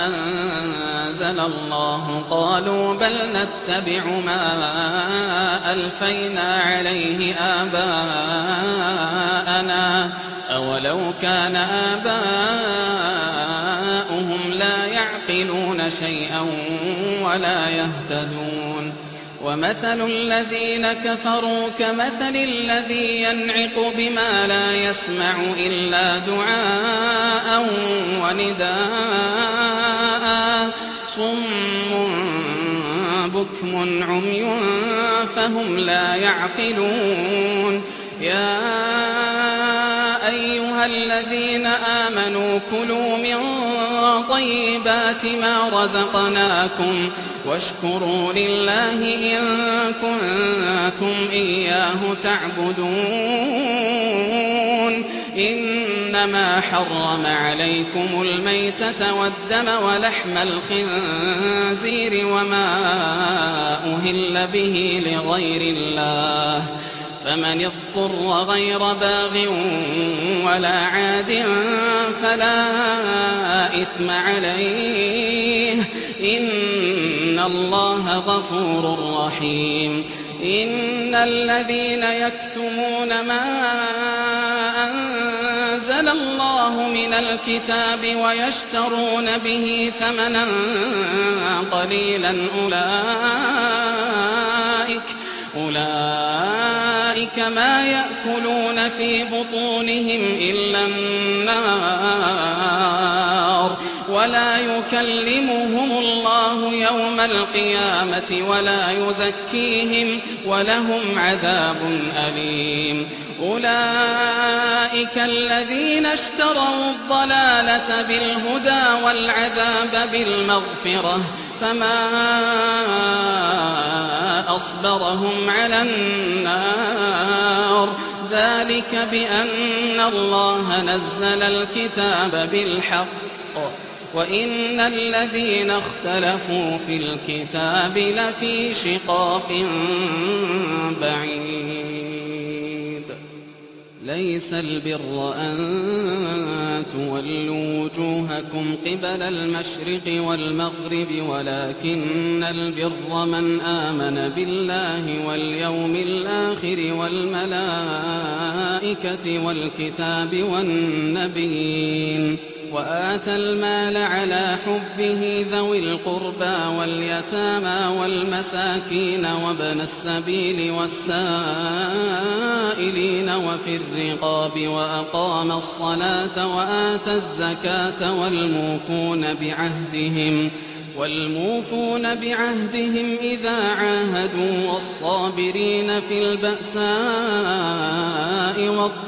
أنزل الله قالوا بل نتبع ما ألفينا عليه آباءنا أولو كان آباؤهم لا يعقلون شيئا ولا يهتدون ومثل الذين كفروا كمثل الذي ينعق بما لا يسمع إلا دعاء ونداء صم بكم عمي فهم لا يعقلون يا أيها الذين آمنوا كلوا من طيبات ما رزقناكم واشكروا لله إن كنتم إياه تعبدون إنما حرم عليكم الميتة والدم ولحم الخنزير وما أهل به لغير الله فمن اضطر غير باغ ولا عاد فلا إثم عليه إن الله غفور رحيم إن الذين يكتمون ما أنزل الله من الكتاب ويشترون به ثمنا قليلا أولئك ما يأكلون في بطونهم إلا النار ولا يكلمهم الله يوم القيامة ولا يزكيهم ولهم عذاب أليم أولئك الذين اشتروا الضلالة بالهدى والعذاب بالمغفرة فما أصبرهم على النار ذلك بأن الله نزل الكتاب بالحق وإن الذين اختلفوا في الكتاب لفي شقاق بعيد ليس البر أن تولوا وجوهكم قبل المشرق والمغرب ولكن البر من آمن بالله واليوم الآخر والملائكة والكتاب والنبيين وآتى المال على حبه ذوي القربى واليتامى والمساكين وابن السبيل والسائلين وفي الرقاب وأقام الصلاة وآتى الزكاة والموفون بعهدهم والموفون بعهدهم إذا عاهدوا والصابرين في البأساء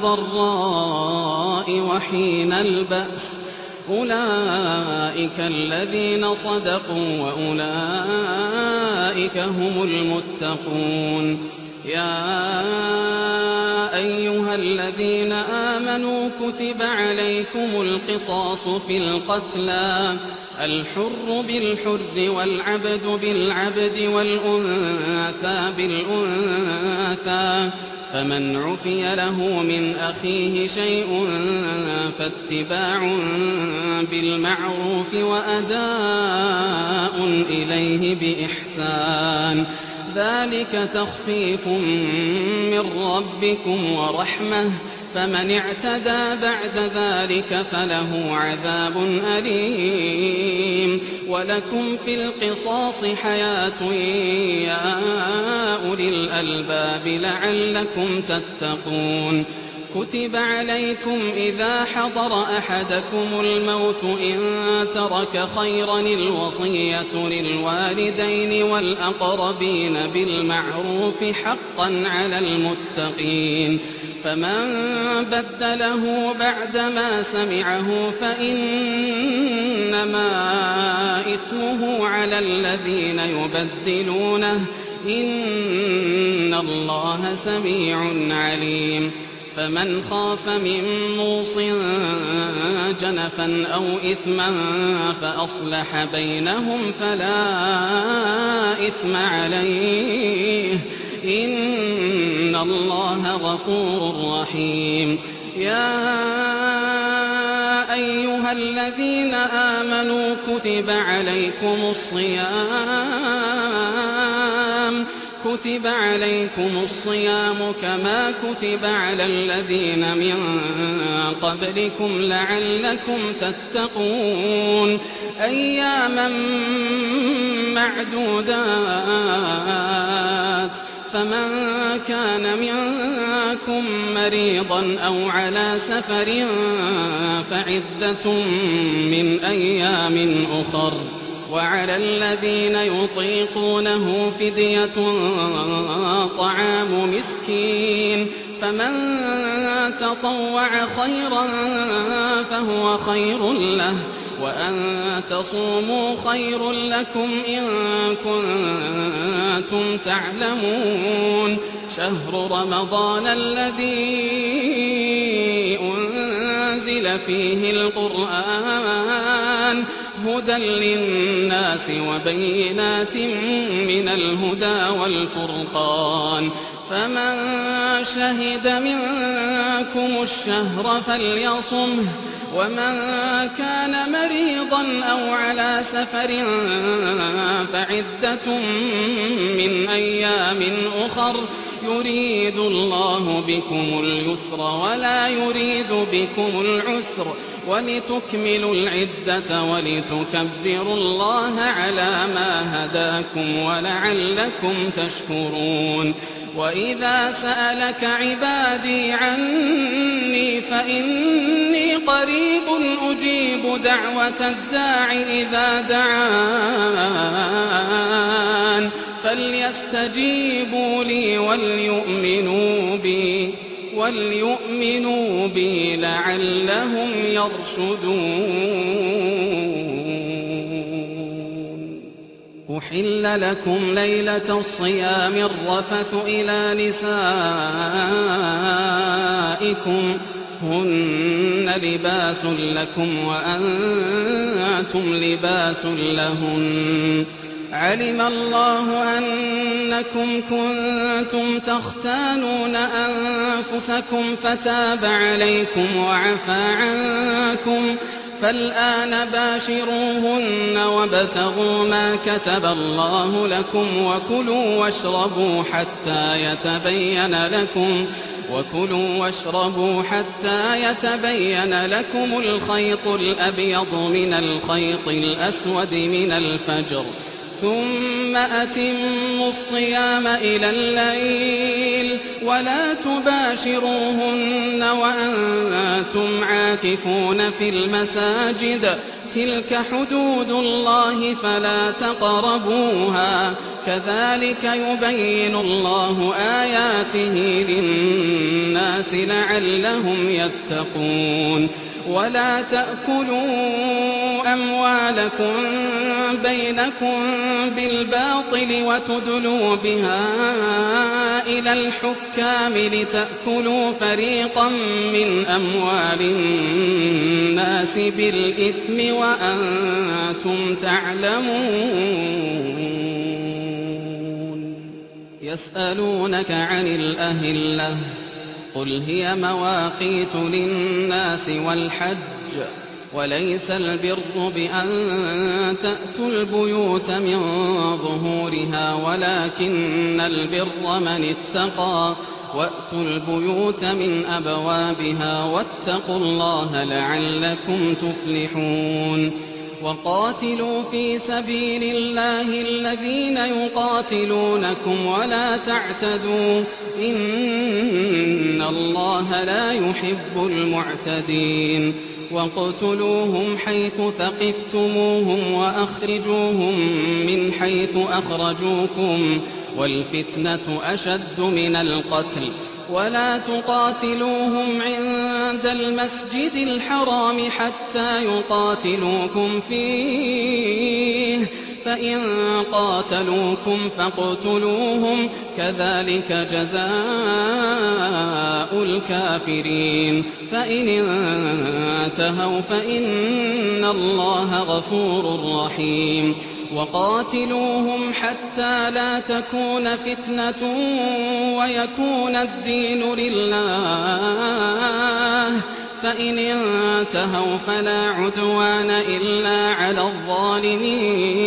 والضراء وحين البأس أولئك الذين صدقوا وأولئك هم المتقون. يا أيها الذين آمنوا كتب عليكم القصاص في القتلى الحر بالحر والعبد بالعبد والأنثى بالأنثى فمن عفي له من أخيه شيء فاتباع بالمعروف وأداء إليه بإحسان ذلك تخفيف من ربكم ورحمة فمن اعتدى بعد ذلك فله عذاب أليم. ولكم في القصاص حياة يا أولي الألباب لعلكم تتقون. كتب عليكم إذا حضر أحدكم الموت إن ترك خيرا الوصية للوالدين والأقربين بالمعروف حقا على المتقين فمن بدله بعدما سمعه فإنما إثمه على الذين يبدلونه إن الله سميع عليم. فمن خاف من موص جنفا أو إثما فأصلح بينهم فلا إثم عليه إن الله غفور رحيم. يا أيها الذين آمنوا كتب عليكم الصيام كما كتب على الذين من قبلكم لعلكم تتقون أياما معدودات فمن كان منكم مريضا أو على سفر فعدة من أيام أخر وعلى الذين يطيقونه فدية طعام مسكين فمن تطوع خيرا فهو خير له وأن تصوموا خير لكم إن كنتم تعلمون. شهر رمضان الذي أنزل فيه القرآن هدى للناس وبينات من الهدى والفرقان فمن شهد منكم الشهر فليصمه ومن كان مريضا أو على سفر فعدة من أيام أخر يريد الله بكم اليسر ولا يريد بكم العسر ولتكملوا العدة ولتكبروا الله على ما هداكم ولعلكم تشكرون. وإذا سألك عبادي عني فإني قريب أجيب دعوة الداع إذا دعان فليستجيبوا لي وليؤمنوا بي لعلهم يرشدون. أحل لكم ليلة الصيام الرفث إلى نسائكم هن لباس لكم وأنتم لباس لهن علم الله أنكم كنتم تختانون أنفسكم فتاب عليكم وعفى عنكم فالآن باشروهن وابتغوا ما كتب الله لكم وكلوا واشربوا حتى يتبين لكم الخيط الأبيض من الخيط الأسود من الفجر ثم أتموا الصيام إلى الليل ولا تباشروهن وأنتم عاكفون في المساجد تلك حدود الله فلا تقربوها كذلك يبين الله آياته للناس لعلهم يتقون ولا تأكلوا أموالكم بينكم بالباطل وتدلوا بها إلى الحكام لتأكلوا فريقا من أموال الناس بالإثم وأنتم تعلمون يسألونك عن الأهلة قل هي مواقيت للناس والحج وليس البر بأن تأتوا البيوت من ظهورها ولكن البر من اتقى وأتوا البيوت من أبوابها واتقوا الله لعلكم تفلحون وقاتلوا في سبيل الله الذين يقاتلونكم ولا تعتدوا إن الله لا يحب المعتدين واقتلوهم حيث ثقفتموهم وأخرجوهم من حيث أخرجوكم والفتنة أشد من القتل ولا تقاتلوهم عند المسجد الحرام حتى يقاتلوكم فيه فإن قاتلوكم فاقتلوهم كذلك جزاء الكافرين فإن انتهوا فإن الله غفور رحيم وقاتلوهم حتى لا تكون فتنة ويكون الدين لله فإن انتهوا فلا عدوان إلا على الظالمين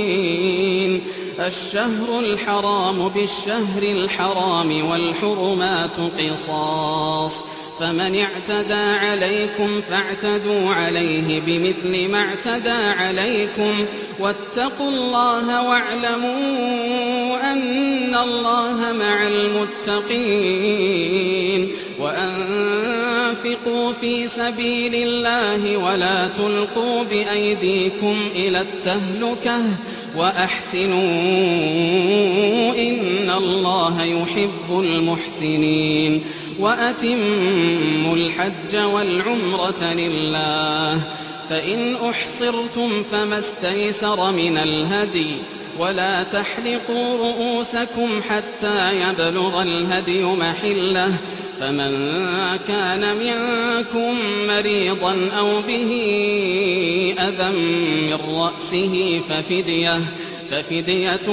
الشهر الحرام بالشهر الحرام والحرمات قصاص فمن اعتدى عليكم فاعتدوا عليه بمثل ما اعتدى عليكم واتقوا الله واعلموا أن الله مع المتقين وأنفقوا في سبيل الله ولا تلقوا بأيديكم إلى التهلكة وأحسنوا إن الله يحب المحسنين وأتموا الحج والعمرة لله فإن أحصرتم فما استيسر من الهدي ولا تحلقوا رؤوسكم حتى يبلغ الهدي محله فمن كان منكم مريضا أو به أذى من رأسه ففدية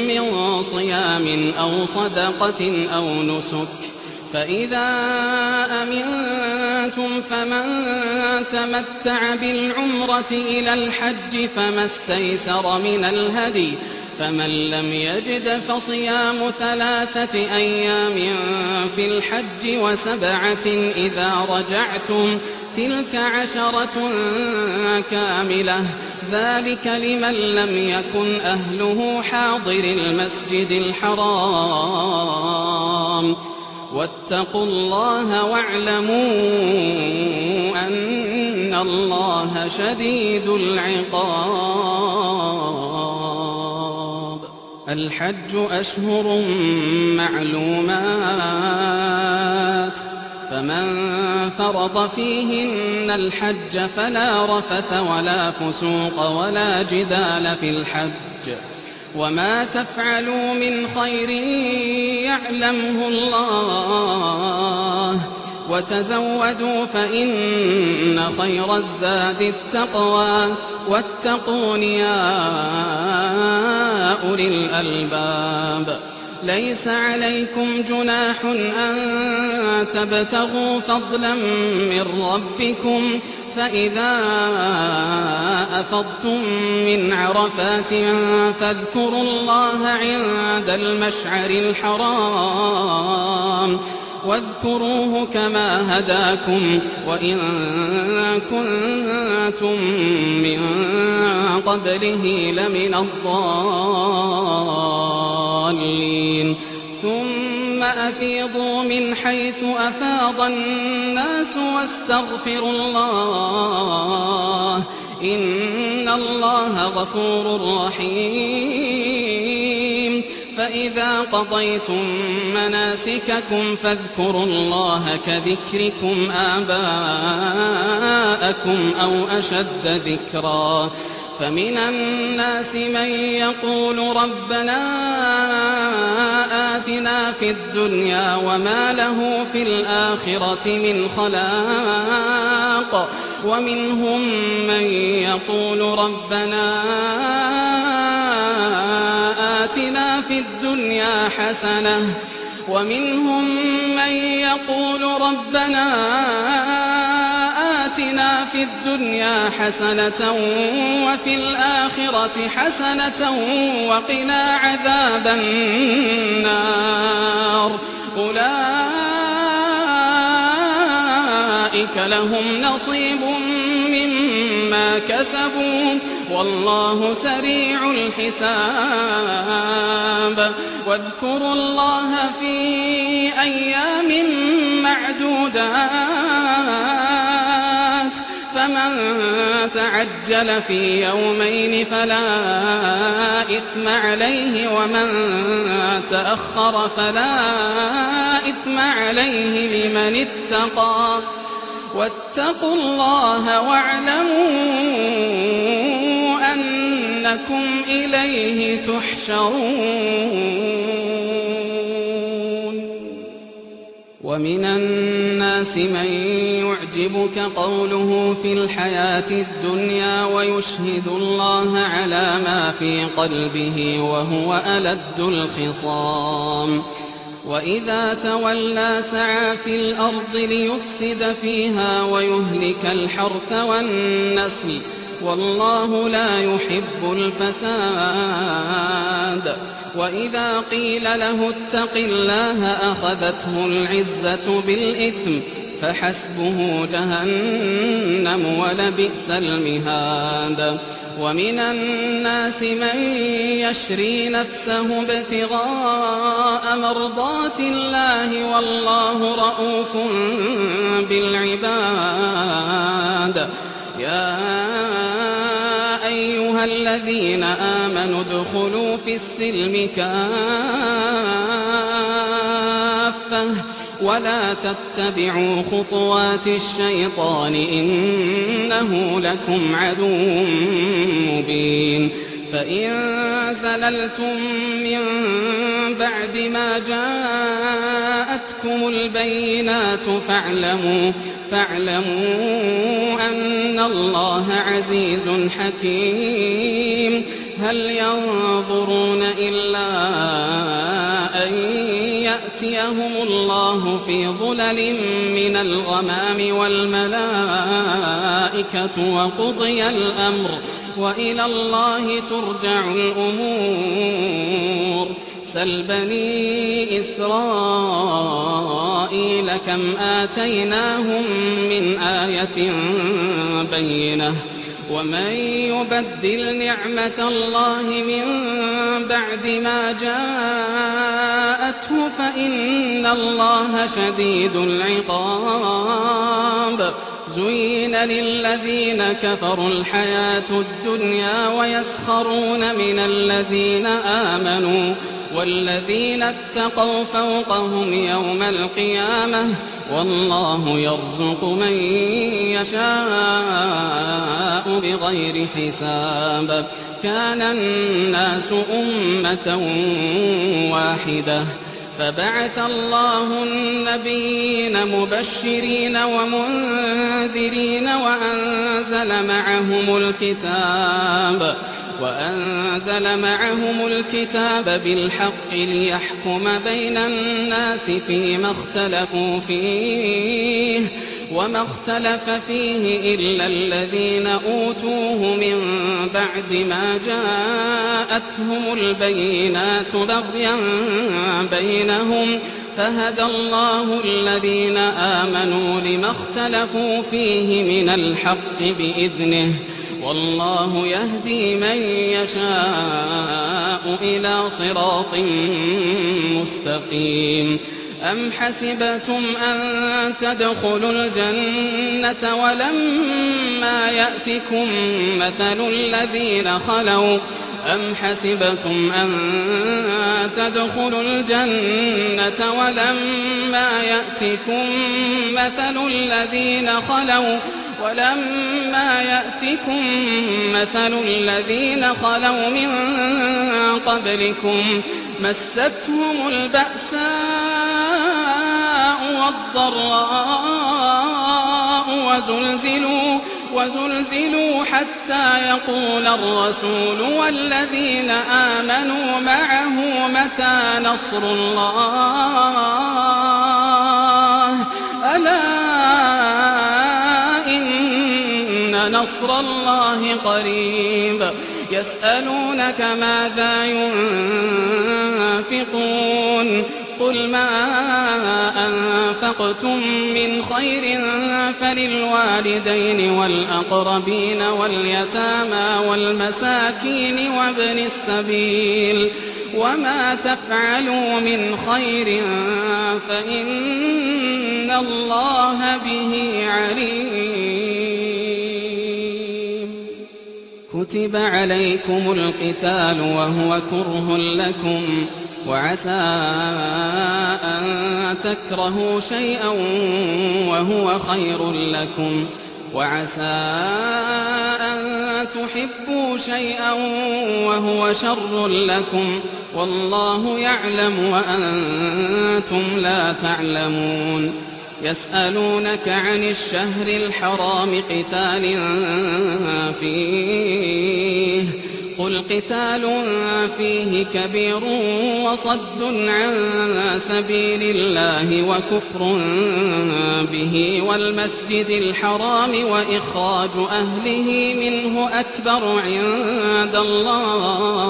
من صيام أو صدقة أو نسك فإذا أمنتم فمن تمتع بالعمرة إلى الحج فما استيسر من الهدي فمن لم يجد فصيام 3 أيام في الحج و7 إذا رجعتم تلك 10 كاملة ذلك لمن لم يكن أهله حاضر المسجد الحرام واتقوا الله واعلموا أن الله شديد العقاب الحج أشهر معلومات فمن فرض فيهن الحج فلا رفث ولا فسوق ولا جدال في الحج وما تفعلوا من خير يعلمه الله وتزودوا فإن خير الزاد التقوى واتقون يا أولي الألباب ليس عليكم جناح أن تبتغوا فضلا من ربكم فإذا أفضتم من عرفات فاذكروا الله عند المشعر الحرام واذكروه كما هداكم وإن كنتم من قبله لمن الضالين ثم أفيضوا من حيث أفاض الناس واستغفروا الله إن الله غفور رحيم فإذا قضيتم مناسككم فاذكروا الله كذكركم آباءكم أو أشد ذكرا فمن الناس من يقول ربنا آتنا في الدنيا وما له في الآخرة من خلاق ومنهم من يقول ربنا آتنا في الدنيا حسنة ومنهم من يقول ربنا آتنا في الدنيا حسنة وفي الآخرة حسنة وقنا عذاب النار أولئك لهم نصيب مما كسبوا والله سريع الحساب واذكروا الله في أيام معدودات فمن تعجل في يومين فلا إثم عليه ومن تأخر فلا إثم عليه لمن اتقى واتقوا الله واعلموا أنكم إليه تحشرون ومن الناس من يعجبك قوله في الحياة الدنيا ويشهد الله على ما في قلبه وهو ألد الخصام وإذا تولى سعى في الأرض ليفسد فيها ويهلك الحرث والنسل والله لا يحب الفساد وإذا قيل له اتق الله أخذته العزة بالإثم فحسبه جهنم ولبئس المهاد ومن الناس من يشري نفسه ابتغاء مرضات الله والله رؤوف بالعباد يا أيها الذين آمنوا ادخلوا في السلم كافة ولا تتبعوا خطوات الشيطان إنه لكم عدو مبين فإن زللتم من بعد ما جاءتكم البينات فاعلموا أن الله عزيز حكيم هل ينظرون إلا أن يأتيهم الله في ظلل من الغمام والملائكة وقضي الأمر وإلى الله ترجع الأمور سل بني إسرائيل كم آتيناهم من آية بينة ومن يبدل نعمة الله من بعد ما جاءته فإن الله شديد العقاب زين للذين كفروا الحياة الدنيا ويسخرون من الذين آمنوا والذين اتقوا فوقهم يوم القيامة والله يرزق من يشاء بغير حساب كان الناس أمة واحدة فبعث الله النبيين مبشرين ومنذرين وأنزل معهم الكتاب بالحق ليحكم بين الناس فيما اختلفوا فيه وما اختلف فيه إلا الذين أوتوه من بعد ما جاءتهم البينات بغيا بينهم فهدى الله الذين آمنوا لما اختلفوا فيه من الحق بإذنه والله يهدي من يشاء إلى صراط مستقيم. أم حسبتم أن تدخلوا الجنة ولما يأتكم مثل الذين خلوا مثل الذين خلوا من قبلكم مستهم البأساء والضراء وزلزلوا حتى يقول الرسول والذين آمنوا معه متى نصر الله ألا إن نصر الله قريب. يسألونك ماذا ينفقون قل ما أنفقتم من خير فللوالدين والأقربين واليتامى والمساكين وابن السبيل وما تفعلوا من خير فإن الله به عليم. كتب عليكم القتال وهو كره لكم وعسى أن تكرهوا شيئا وهو خير لكم وعسى أن تحبوا شيئا وهو شر لكم والله يعلم وأنتم لا تعلمون. يسألونك عن الشهر الحرام قتال فيه قل قتال فيه كبير وصد عن سبيل الله وكفر به والمسجد الحرام وإخراج أهله منه أكبر عند الله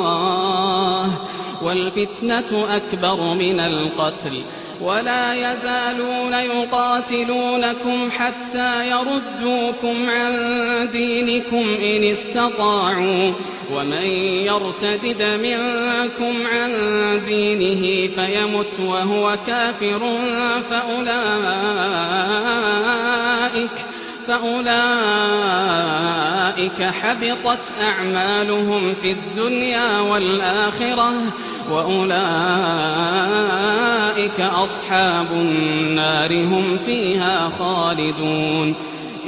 والفتنة أكبر من القتل ولا يزالون يقاتلونكم حتى يردوكم عن دينكم إن استطاعوا ومن يرتدد منكم عن دينه فيمت وهو كافر فأولئك حبطت أعمالهم في الدنيا والآخرة وأولئك أصحاب النار هم فيها خالدون.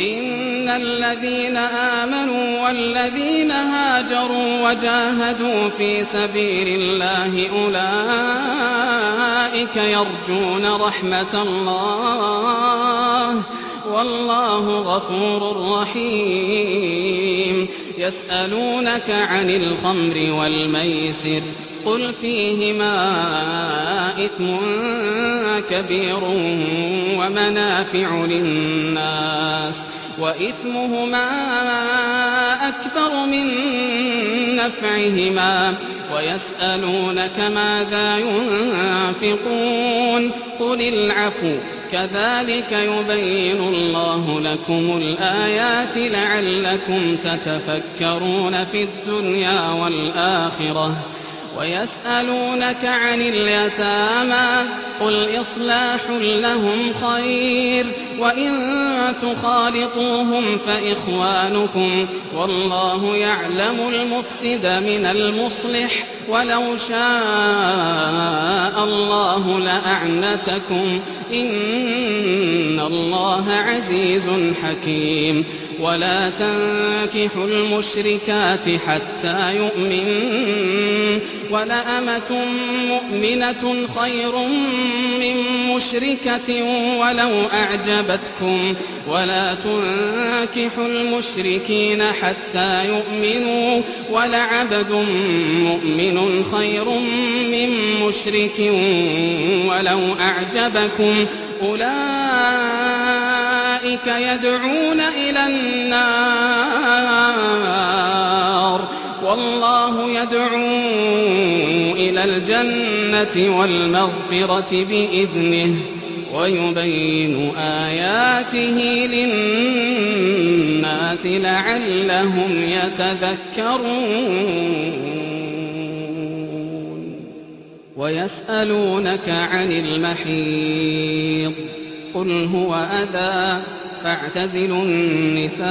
إن الذين آمنوا والذين هاجروا وجاهدوا في سبيل الله أولئك يرجون رحمة الله والله غفور رحيم. يسألونك عن الخمر والميسر قل فيهما إثم كبير ومنافع للناس وإثمهما أكبر من نفعهما ويسألونك ماذا ينفقون قل العفو كذلك يبين الله لكم الآيات لعلكم تتفكرون في الدنيا والآخرة. ويسألونك عن اليتامى قل إصلاح لهم خير وإن تخالطوهم فإخوانكم والله يعلم المفسد من المصلح ولو شاء الله لأعنتكم إن الله عزيز حكيم. ولا تنكحوا المشركات حتى يؤمنوا ولأمة مؤمنة خير من مشركة ولو أعجبتكم ولا تنكحوا المشركين حتى يؤمنوا ولعبد مؤمن خير من مشرك ولو أعجبكم أولئك يدعون إلى النار والله يدعو إلى الجنة والمغفرة بإذنه ويبين آياته للناس لعلهم يتذكرون ويسألونك عن المحيض قل هو أذى فاعتزلوا النساء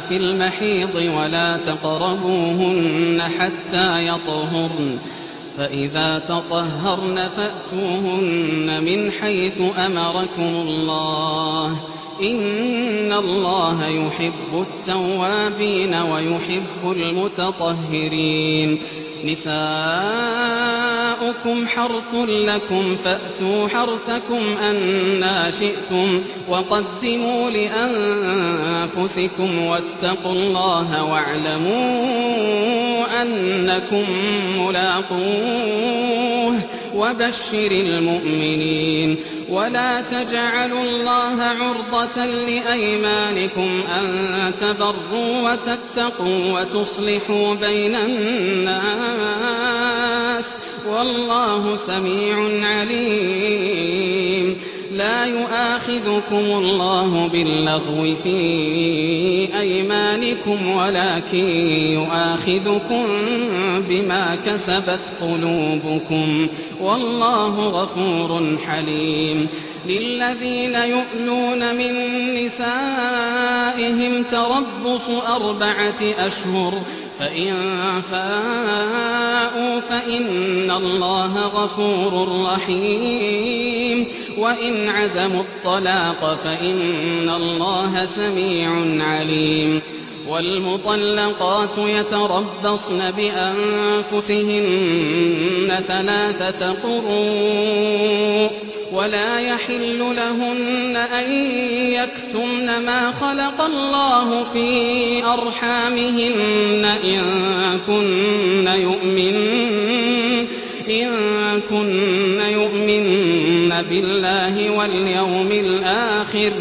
في المحيض ولا تقربوهن حتى يطهرن فإذا تطهرن فأتوهن من حيث أمركم الله إن الله يحب التوابين ويحب المتطهرين نساؤكم حرث لكم فأتوا حرثكم أنى شئتم وقدموا لأنفسكم واتقوا الله واعلموا أنكم ملاقوه وبشر المؤمنين ولا تجعلوا الله عرضة لأيمانكم أن تبروا وتتقوا وتصلحوا بين الناس والله سميع عليم لا يؤاخذكم الله باللغو في أيمانكم ولكن يؤاخذكم بما كسبت قلوبكم والله غفور حليم للذين يؤلون من نسائهم تربص 4 أشهر فإن فاءوا فإن الله غفور رحيم وإن عزموا الطلاق فإن الله سميع عليم والمطلقات يتربصن بأنفسهن 3 قروء ولا يحل لهن أن يكتمن ما خلق الله في أرحامهن إن كن يؤمن بالله واليوم الآخر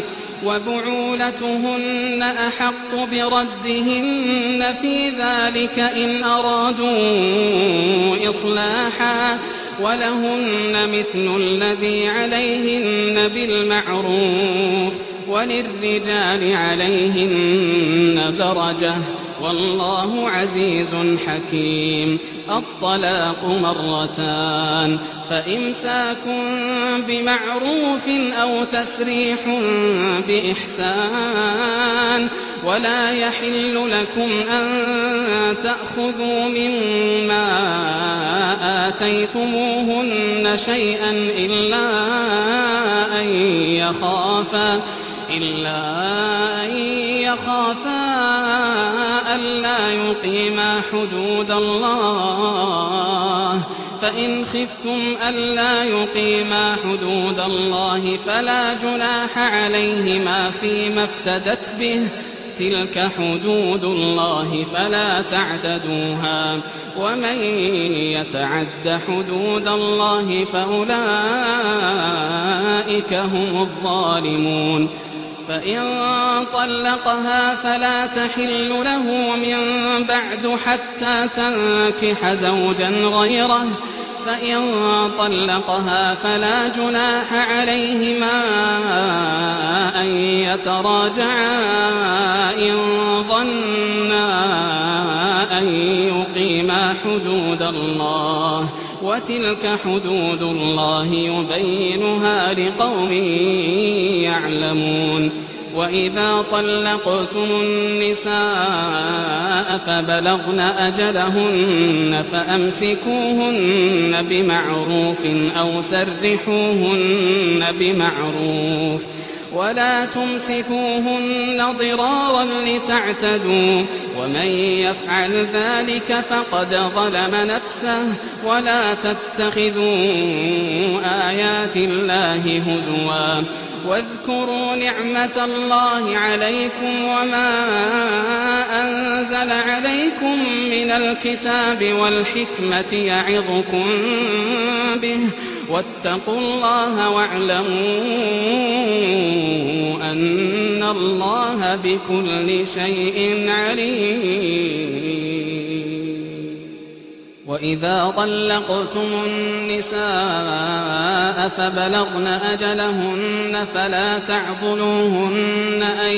وبعولتهن أحق بردهن في ذلك إن أرادوا إصلاحا ولهن مثل الذي عليهن بالمعروف وللرجال عليهن درجة والله عزيز حكيم الطلاق 2 فإمساك بمعروف أو تسريح بإحسان ولا يحل لكم أن تأخذوا مما آتيتموهن شيئا إلا أن يخافا ألا يقيما حدود الله فإن خفتم ألا يقيما حدود الله فلا جناح عليهما فيما افتدت به تلك حدود الله فلا تعتدوها ومن يتعد حدود الله فأولئك هم الظالمون فإن طلقها فلا تحل له من بعد حتى تنكح زوجا غيره فإن طلقها فلا جناح عليهما أن يتراجعا إن ظنا أن يقيما حدود الله وتلك حدود الله يبينها لقوم يعلمون وإذا طلقتم النساء فبلغن أجلهن فأمسكوهن بمعروف أو سرحوهن بمعروف ولا تمسكوهن ضرارا لتعتدوا ومن يفعل ذلك فقد ظلم نفسه ولا تتخذوا آيات الله هزوا واذكروا نعمة الله عليكم وما أنزل عليكم من الكتاب والحكمة يعظكم به واتقوا الله واعلموا أن الله بكل شيء عليم وإذا طلقتم النساء فبلغن أجلهن فلا تعضلوهن أن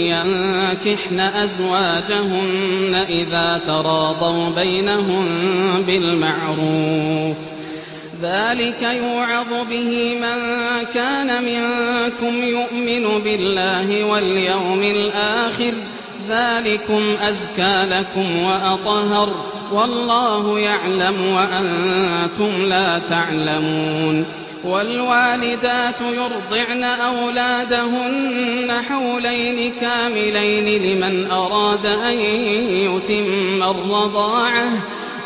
ينكحن أزواجهن إذا تراضوا بينهم بالمعروف ذلك يوعظ به من كان منكم يؤمن بالله واليوم الآخر ذلكم أزكى لكم وأطهر والله يعلم وأنتم لا تعلمون والوالدات يرضعن أولادهن حولين كاملين لمن أراد أن يتم الرضاعة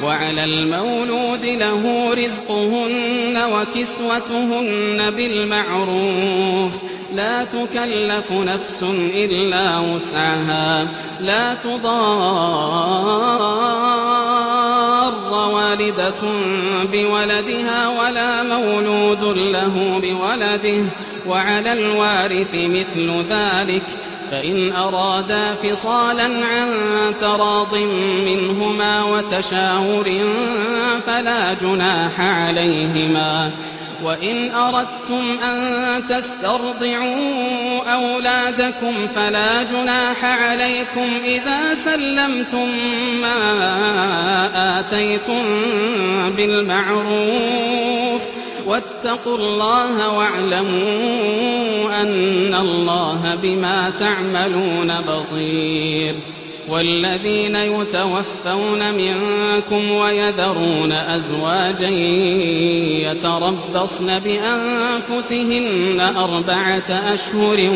وعلى المولود له رزقهن وكسوتهن بالمعروف لا تكلف نفس إلا وسعها لا تضار والدة بولدها ولا مولود له بولده وعلى الوارث مثل ذلك فإن أرادا فصالا عن تراض منهما وتشاور فلا جناح عليهما وإن أردتم أن تسترضعوا أولادكم فلا جناح عليكم إذا سلمتم ما آتيتم بالمعروف واتقوا الله واعلموا أن الله بما تعملون بصير والذين يتوفون منكم ويذرون أزواجا يتربصن بأنفسهن 4 أشهر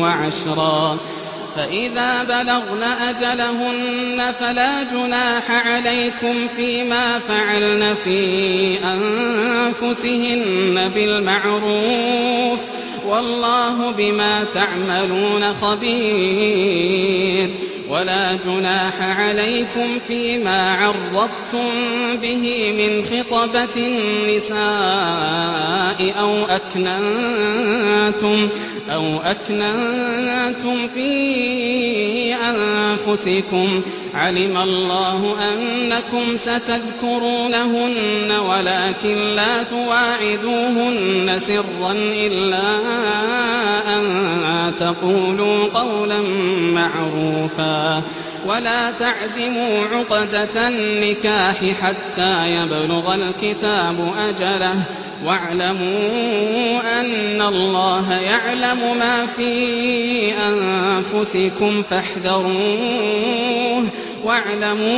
وعشرا فإذا بلغن أجلهن فلا جناح عليكم فيما فعلن في أنفسهن بالمعروف والله بما تعملون خبير ولا جناح عليكم فيما عرضتم به من خطبة النساء أو أكننتم في أنفسكم علم الله أنكم ستذكرونهن ولكن لا تواعدوهن سرا إلا أن تقولوا قولا معروفا ولا تعزموا عقدة النكاح حتى يبلغ الكتاب أجله واعلموا أن الله يعلم ما في أنفسكم فاحذروه واعلموا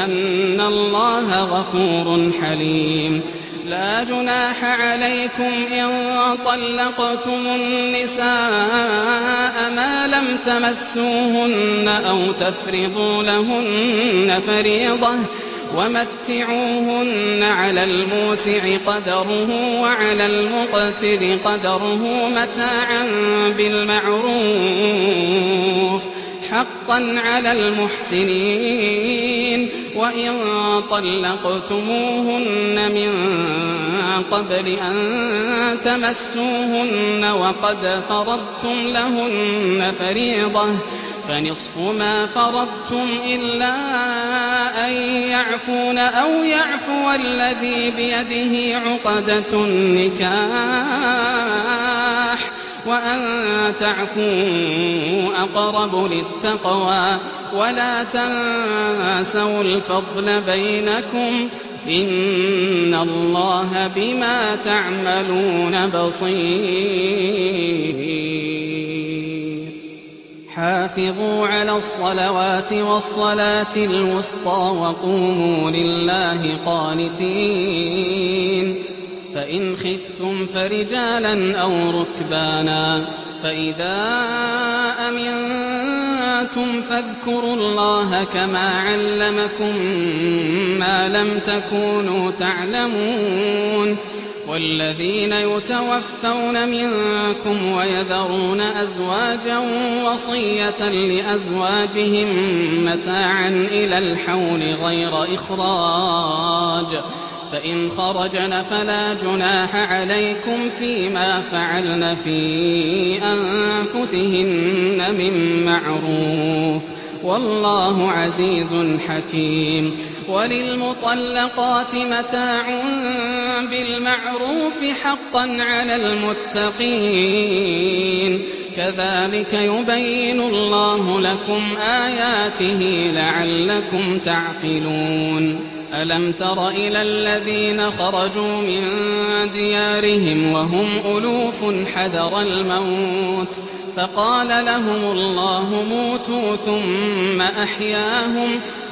أن الله غفور حليم لا جناح عليكم إن طلقتم النساء ما لم تمسوهن أو تفرضوا لهن فريضة ومتعوهن على الموسع قدره وعلى المقتر قدره متاعا بالمعروف حقا على المحسنين وإن طلقتموهن من قبل أن تمسوهن وقد فرضتم لهن فريضة فنصف ما فرضتم إلا أن يعفون أو يعفو الذي بيده عقدة النكاح وأن تعفوا أقرب للتقوى ولا تنسوا الفضل بينكم إن الله بما تعملون بصير حافظوا على الصلوات والصلاة الوسطى وقوموا لله قانتين فإن خفتم فرجالا أو ركبانا فإذا أمنتم فاذكروا الله كما علمكم ما لم تكونوا تعلمون والذين يتوفون منكم ويذرون أزواجا وصية لأزواجهم متاعا إلى الحول غير إخراج فإن خرجن فلا جناح عليكم فيما فعلن في أنفسهن من معروف والله عزيز حكيم وللمطلقات متاع بالمعروف حقا على المتقين كذلك يبين الله لكم آياته لعلكم تعقلون ألم تر إلى الذين خرجوا من ديارهم وهم ألوف حذر الموت فقال لهم الله موتوا ثم أحياهم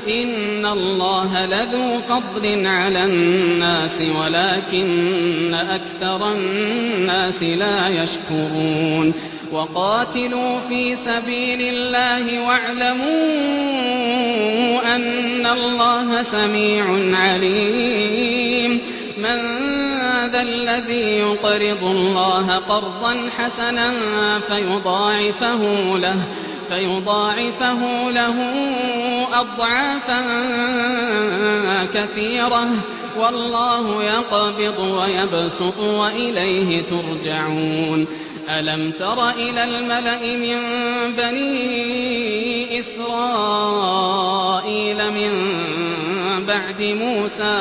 إن الله لذو فضل على الناس ولكن أكثر الناس لا يشكرون وقاتلوا في سبيل الله واعلموا أن الله سميع عليم من ذا الذي يقرض الله قرضا حسنا فيضاعفه له أضعافا كثيرة والله يقبض ويبسط وإليه ترجعون ألم تر إلى الملأ من بني إسرائيل من بعد موسى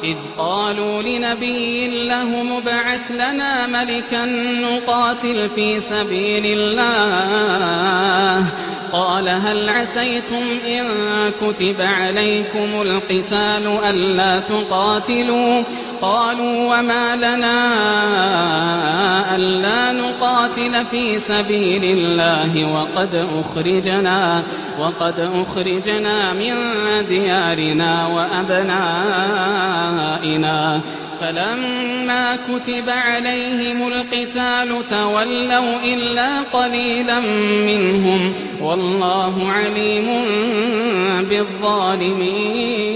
إذ قالوا لنبي له مبعث لنا ملكا نقاتل في سبيل الله قال هل عسيتم إن كتب عليكم القتال ألا تقاتلوا قالوا وما لنا ألا نقاتل في سبيل الله وقد أخرجنا من ديارنا وأبنائنا فلما كتب عليهم القتال تولوا إلا قليلا منهم والله عليم بالظالمين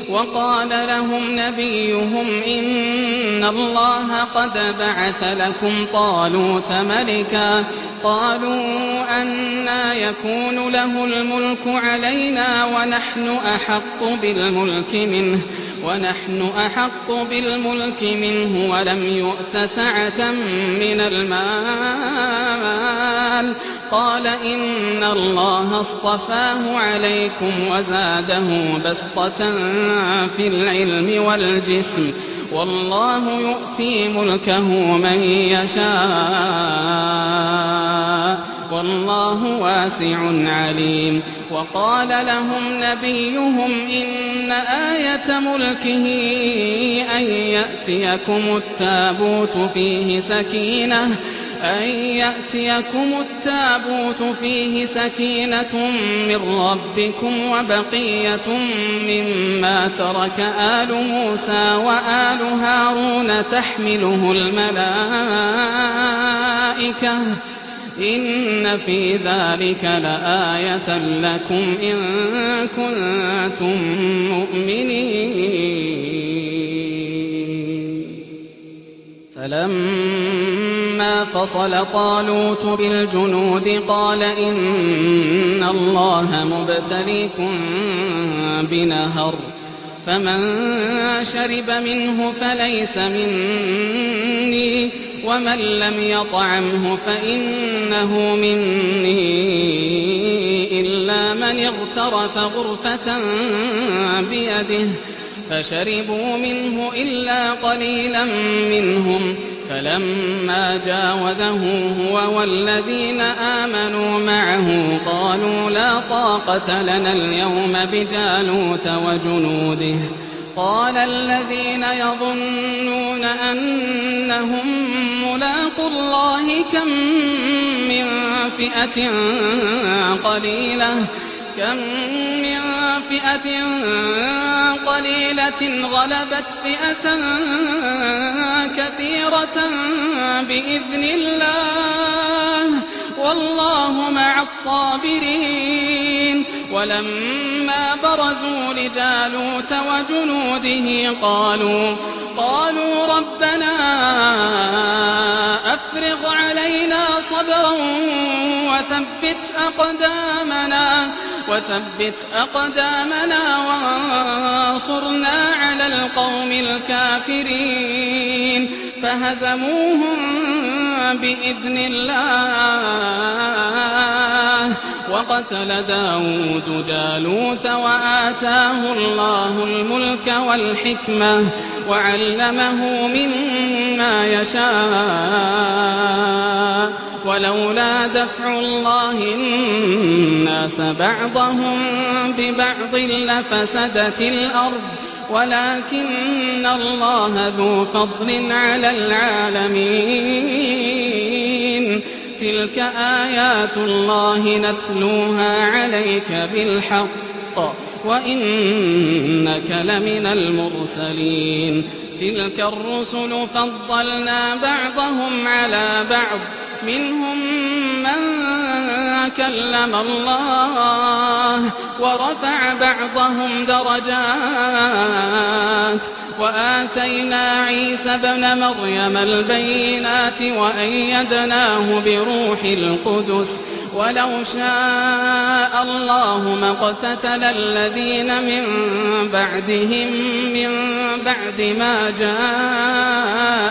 وقال لهم نبيهم إن الله قد بعث لكم طالوت ملكا قالوا أنى يكون له الملك علينا ونحن أحق بالملك منه ولم يؤت سعة من المال قال إن الله اصطفاه عليكم وزاده بسطة في العلم والجسم والله يؤتي ملكه من يشاء والله واسع عليم وقال لهم نبيهم إن آية ملكه أن يأتيكم التابوت فيه سكينة من ربكم وبقية مما ترك آل موسى وآل هارون تحمله الملائكة إن في ذلك لآية لكم إن كنتم مؤمنين فلما فصل طالوت بالجنود قال إن الله مبتليكم بنهر فمن شرب منه فليس مني ومن لم يطعمه فإنه مني إلا من اغترف غرفة بيده فشربوا منه إلا قليلا منهم فلما جاوزه هو والذين آمنوا معه قالوا لا طاقة لنا اليوم بجالوت وجنوده قال الذين يظنون أنهم ملاقو الله كم من فئة قليلة غلبت فئة كثيرة بإذن الله والله مع الصابرين ولما برزوا لجالوت وجنوده قالوا ربنا أفرغ علينا صبرا وثبت أقدامنا وانصرنا على القوم الكافرين فهزموهم بإذن الله وقتل داود جالوت وآتاه الله الملك والحكمة وعلمه مما يشاء ولولا دفع الله الناس بعضهم ببعض لفسدت الأرض ولكن الله ذو فضل على العالمين تلك آيات الله نتلوها عليك بالحق وإنك لمن المرسلين تلك الرسل فضلنا بعضهم على بعض منهم من كلم الله ورفع بعضهم درجات وآتينا عيسى ابن مريم البينات وأيدناه بروح القدس ولو شاء الله ما اقتتل الذين من بعدهم من بعد ما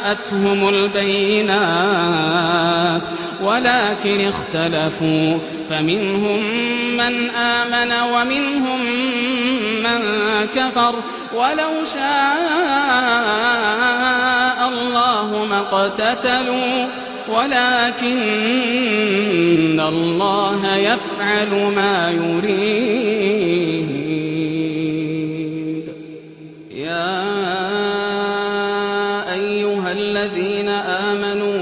جاءتهم البينات ولكن اختلفوا فمنهم من آمن ومنهم من كفر ولو شاء الله ما اقتتلوا ولكن الله يفعل ما يريد يا أيها الذين آمنوا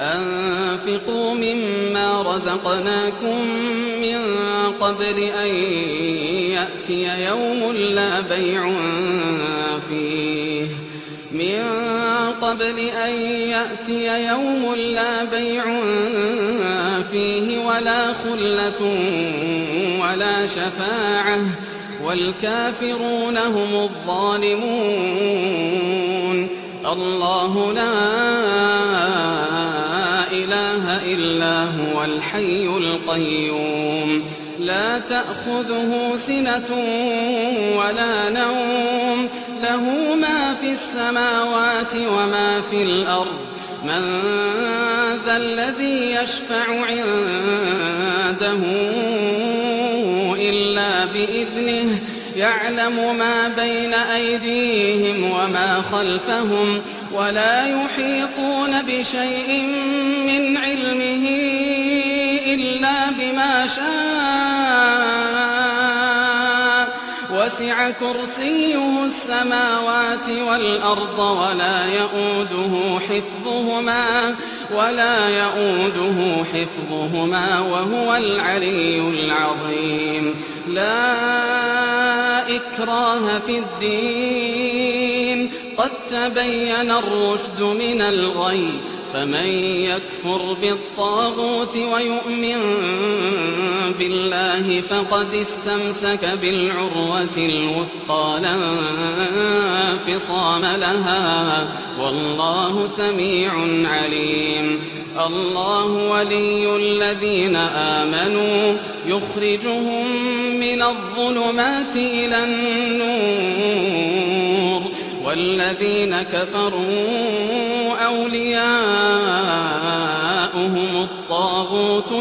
أنفقوا مما رزقناكم من قبل أن يأتي يوم لا بيع فيه ولا خلة ولا شفاعة والكافرون هم الظالمون الله لا إله إلا هو الحي القيوم لا تأخذه سنة ولا نوم له ما في السماوات وما في الأرض من ذا الذي يشفع عنده إلا بإذنه يعلم ما بين أيديهم وما خلفهم ولا يحيطون بشيء من علمه إلا بما شاء وسع كرسيه السماوات والأرض ولا يؤوده حفظهما وهو العلي العظيم لا إكراه في الدين قد تبين الرشد من الغي فمن يكفر بالطاغوت ويؤمن بالله فقد استمسك بالعروة الوثقى لا انفصام لها والله سميع عليم الله ولي الذين آمنوا يخرجهم من الظلمات إلى النور والذين كفروا أولياؤهم الطاغوت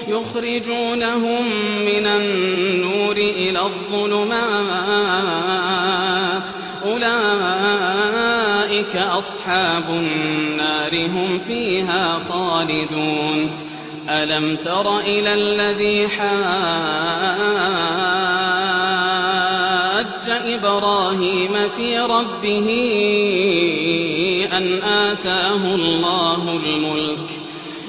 يخرجونهم من النور إلى الظلمات أولئك أصحاب النار هم فيها خالدون ألم تر إلى الذي حاج إبراهيم في ربه أن آتاه الله الملك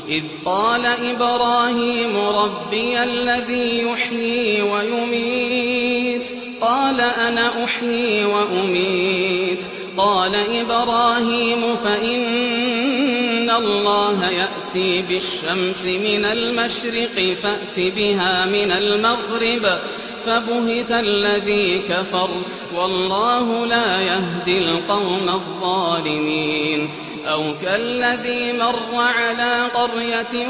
إذ قال إبراهيم ربي الذي يحيي ويميت قال أنا أحيي وأميت قال إبراهيم فإن الله يأتي بالشمس من المشرق فأت بها من المغرب فبهت الذي كفر والله لا يهدي القوم الظالمين أو كالذي مر على قرية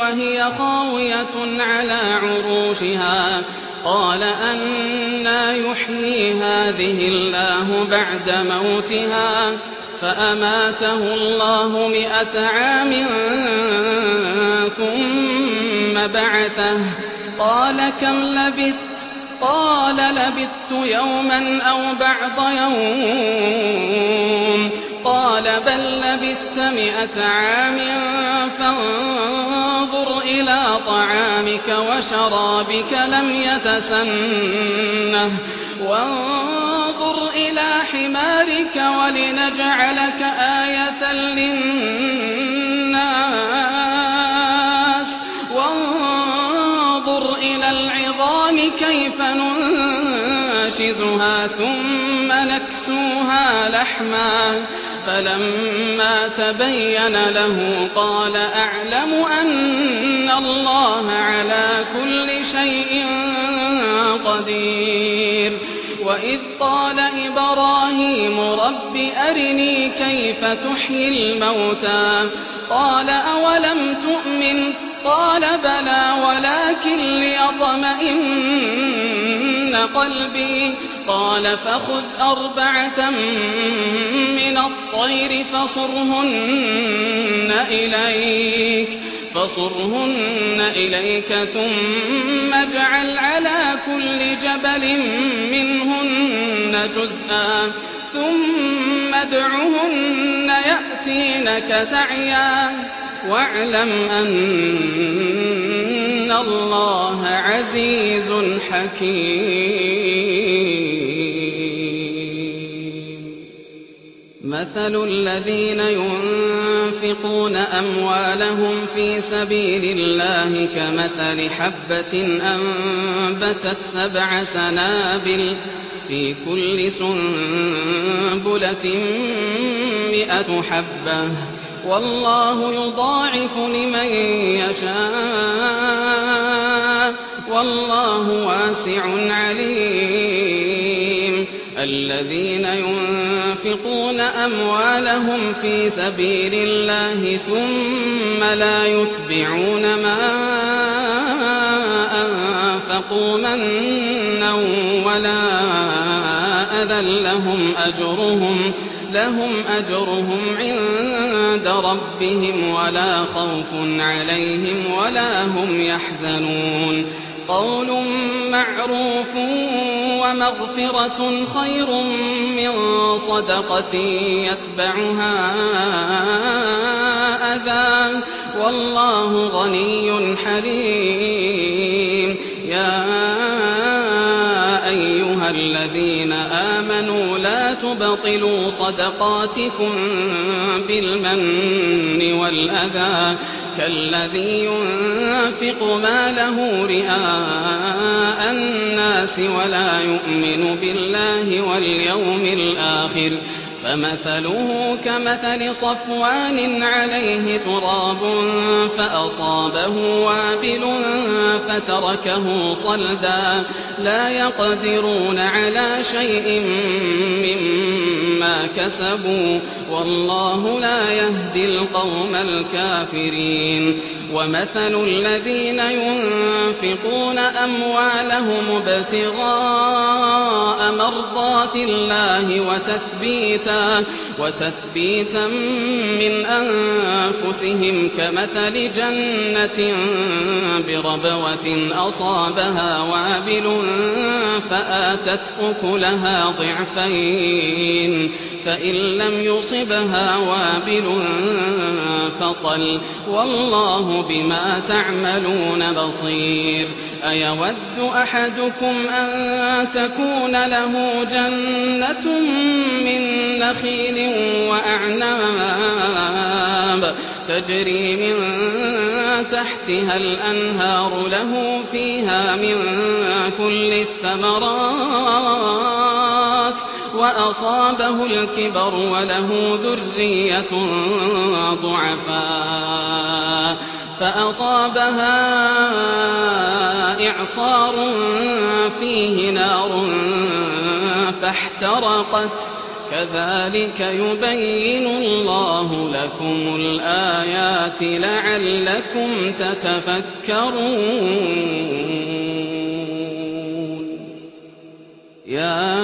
وهي خاوية على عروشها قال أنى يحيي هذه الله بعد موتها فأماته الله 100 عام ثم بعثه قال كم لبثت قال لبثت يوما أو بعض يوم قال بل لبثت 100 عام فانظر إلى طعامك وشرابك لم يتسنه وانظر إلى حمارك ولنجعلك آية للناس وانظر إلى العظام كيف ننشزها ثم نكسوها لحما فلما تبين له قال أعلم أن الله على كل شيء قدير وإذ قال إبراهيم رب أرني كيف تحيي الموتى قال أولم تؤمن قال بلى ولكن ليطمئن قلبي قال فخذ 4 من الطير فصرهن إليك ثم اجعل على كل جبل منهن جزءا ثم ادعهن يأتينك سعيا واعلم أن الله عزيز حكيم مثل الذين ينفقون أموالهم في سبيل الله كمثل حبة أنبتت 7 سنابل في كل سنبلة 100 حبة والله يضاعف لمن يشاء والله واسع عليم الذين ينفقون أموالهم في سبيل الله ثم لا يتبعون ما أنفقوا منا ولا أذى لهم أجرهم عند ربهم ولا خوف عليهم ولا هم يحزنون قول معروف ومغفرة خير من صدقة يتبعها أذى والله غني حليم يا أيها الذين آمنوا لا تبطلوا صدقاتكم بالمن والأذى كالذي ينفق ماله رئاء الناس ولا يؤمن بالله واليوم الآخر فمثله كمثل صفوان عليه تراب فأصابه وابل فتركه صلدا لا يقدرون على شيء مما كسبوا والله لا يهدي القوم الكافرين ومثل الذين ينفقون أموالهم ابتغاء مرضات الله وتثبيتا من أنفسهم كمثل جنة بربوة أصابها وابل فآتت أكلها ضعفين فإن لم يصبها وابل فطل والله بما تعملون بصير أيود أحدكم أن تكون له جنة من نخيل وأعناب تجري من تحتها الأنهار له فيها من كل الثمرات وأصابه الكبر وله ذرية ضعفاء فأصابها إعصار فيه نار فاحترقت كذلك يبين الله لكم الآيات لعلكم تتفكرون يا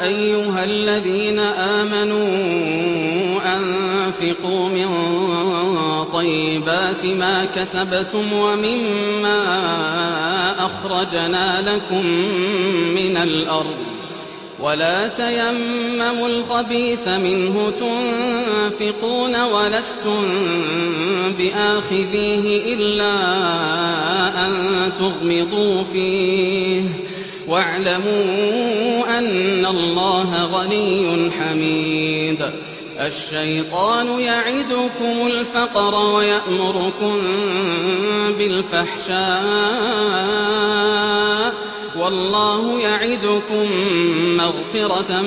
أيها الذين آمنوا أنفقوا من طيبات ما كسبتم ومما أخرجنا لكم من الأرض ولا تيمموا الخبيث منه تنفقون ولستم بآخذيه إلا أن تغمضوا فيه واعلموا أن الله غني حميد. الشيطان يعدكم الفقر ويأمركم بالفحشاء والله يعدكم مغفرة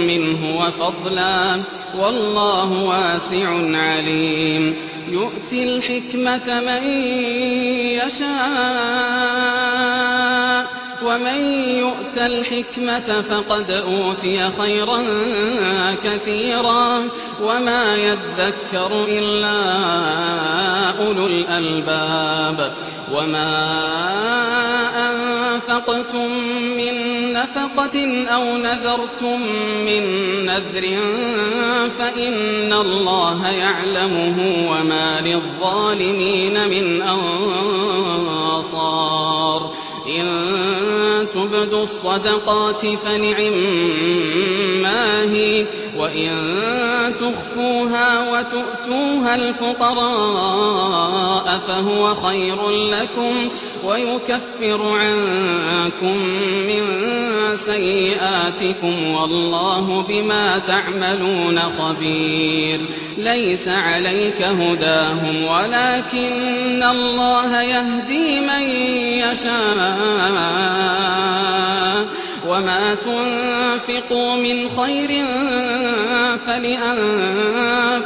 منه وفضلا والله واسع عليم. يؤتي الحكمة من يشاء ومن يؤت الحكمة فقد أوتي خيرا كثيرا وما يذكر إلا أولو الألباب. وما أنفقتم من نفقة أو نذرتم من نذر فإن الله يعلمه وما للظالمين من أنصار. إن تبدوا الصدقات فنعما هي وإن تخفوها وتؤتوها الفقراء فهو خير لكم ويكفر عنكم من سيئاتكم والله بما تعملون خبير. ليس عليك هداهم ولكن الله يهدي من يشاء وما تنفقوا من خير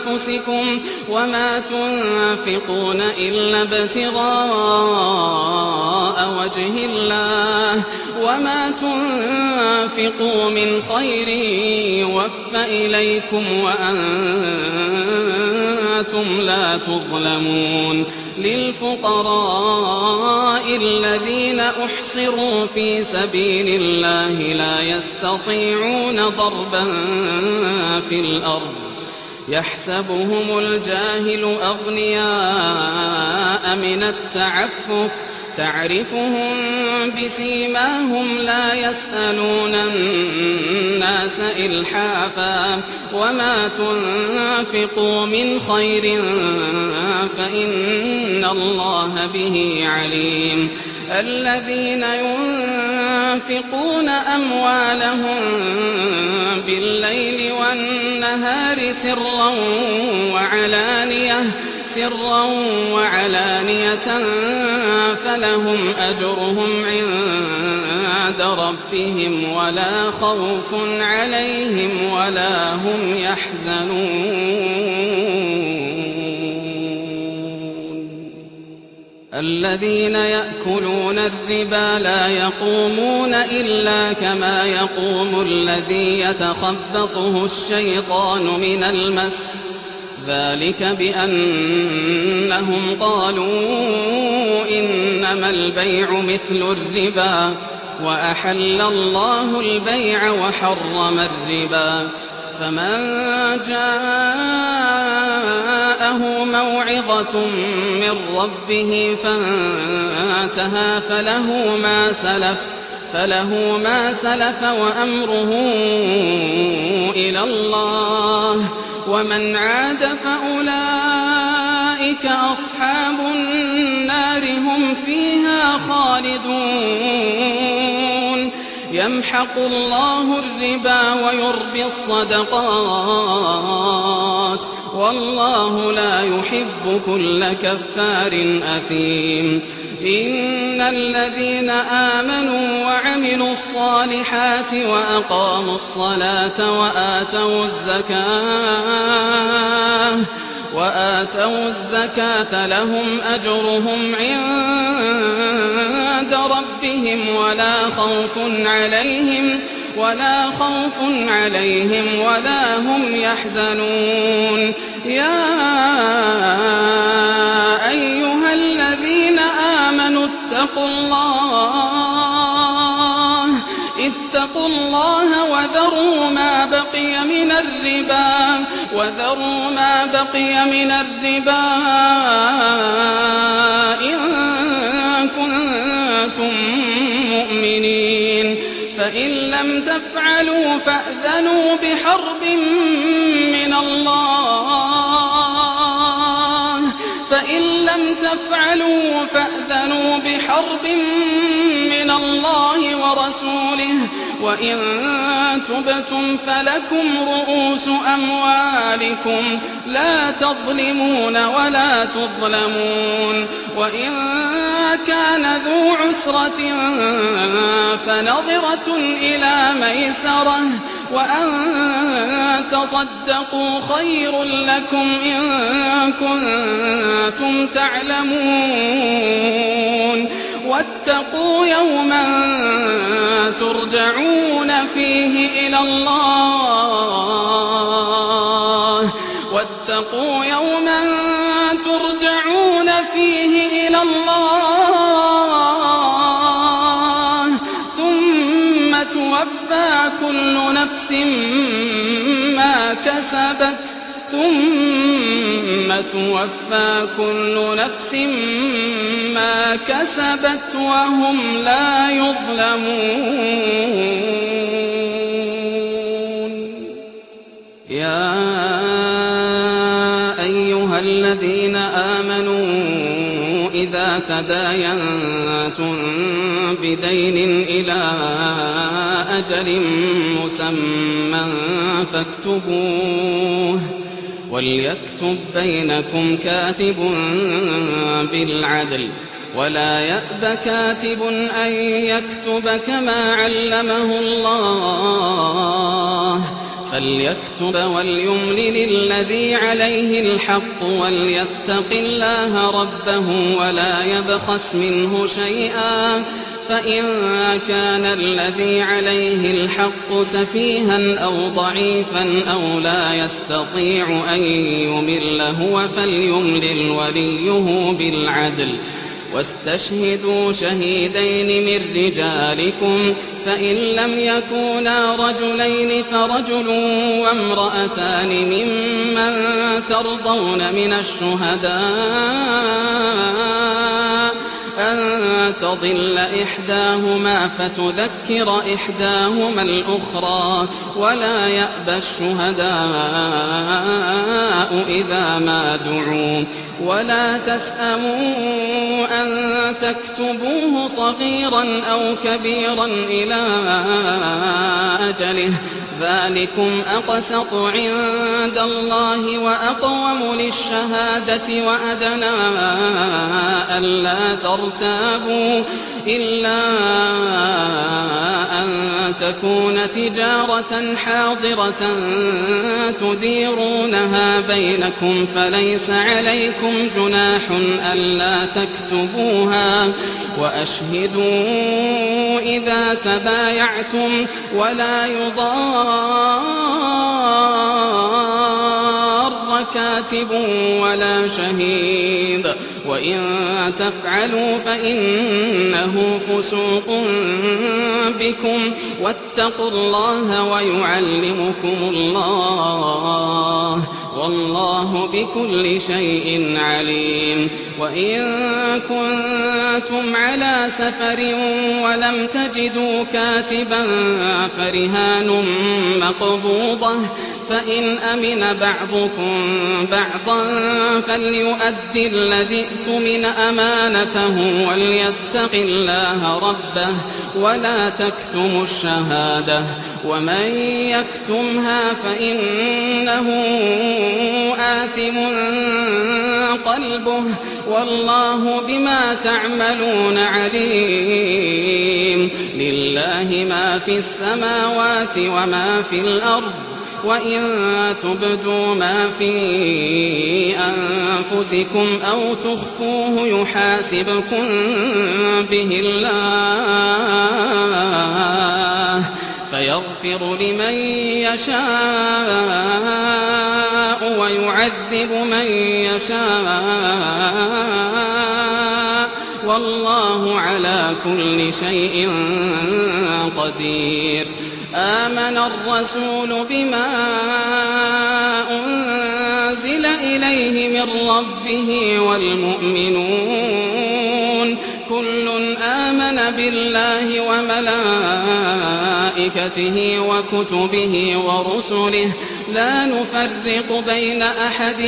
فلأنفسكم وما تنفقون إلا ابتغاء وجه الله وما تنفقوا من خير يوفى إليكم وأنتم لا تظلمون. للفقراء الذين أحصروا في سبيل الله لا يستطيعون ضربا في الأرض يحسبهم الجاهل أغنياء من التعفف تعرفهم بسيماهم لا يسألون الناس إلحافا وما تنفقوا من خير فإن الله به عليم. الذين ينفقون أموالهم بالليل والنهار سرا وعلانية فلهم أجرهم عند ربهم ولا خوف عليهم ولا هم يحزنون. الذين يأكلون الربا لا يقومون إلا كما يقوم الذي يتخبطه الشيطان من المس ذلك بأنهم قالوا إنما البيع مثل الربا وأحل الله البيع وحرم الربا. فمن جاءه موعظة من ربه فانتهى فله ما سلف وأمره إلى الله ومن عاد فأولئك أصحاب النار هم فيها خالدون. يمحق الله الربا ويربي الصدقات والله لا يحب كل كفار أثيم. إن الذين آمنوا وعملوا الصالحات وأقاموا الصلاة وآتوا الزكاة لهم أجرهم عند ربهم ولا خوف عليهم ولا هم يحزنون. يا أيها الذين آمنوا اتقوا الله اتقوا الله وذروا ما بقي من الربا إن كنتم مؤمنين فإن لم تفعلوا فأذنوا بحرب من الله ورسوله وإن تبتم فلكم رؤوس أموالكم لا تظلمون ولا تظلمون وإن كان ذو عسرة فنظرة إلى ميسرة وأن تصدقوا خير لكم إن كنتم تعلمون واتقوا يوما ترجعون فيه إلى الله ثم توفى كل نفس ما كسبت وهم لا يظلمون يا أيها الذين آمنوا إذا تداينتم بدين إلى أجل مسمى فاكتبوه وليكتب بينكم كاتب بالعدل ولا يأب كاتب أن يكتب كما علمه الله فليكتب وليملل الذي عليه الحق وليتق الله ربه ولا يبخس منه شيئا فإن كان الذي عليه الحق سفيها أو ضعيفا أو لا يستطيع أن يمل هو فليملل وليه بالعدل واستشهدوا شهيدين من رجالكم فإن لم يكونا رجلين فرجل وامرأتان ممن ترضون من الشهداء أن تضل إحداهما فتذكر إحداهما الأخرى ولا يأبى الشهداء إذا ما دعوا ولا تسأموا أن تكتبوه صغيرا أو كبيرا إلى أجله ذلكم أقسط عند الله وأقوم للشهادة وأدنى ألا ترتابوا إلا أن تكون تجارة حاضرة تديرونها بينكم فليس عليكم جناح ألا تكتبوها وأشهدوا إذا تبايعتم ولا يضار كاتب ولا شهيد وإن تفعلوا فإنه فسوق بكم واتقوا الله ويعلمكم الله والله بكل شيء عليم وإن كنتم على سفر ولم تجدوا كاتبا فرهان مقبوضة فإن أمن بعضكم بعضا فليؤدي الذي اؤتمن أمانته وليتق الله ربه ولا تكتموا الشهادة ومن يكتمها فإنه آثم قلبه والله بما تعملون عليم لله ما في السماوات وما في الأرض وإن تبدوا ما في أنفسكم أو تخفوه يحاسبكم به الله فيغفر لمن يشاء ويعذب من يشاء والله على كل شيء قدير. آمن الرسول بما أنزل إليه من ربه والمؤمنون كل آمن بالله وملائكته وكتبه ورسله لا نفرق بين أحد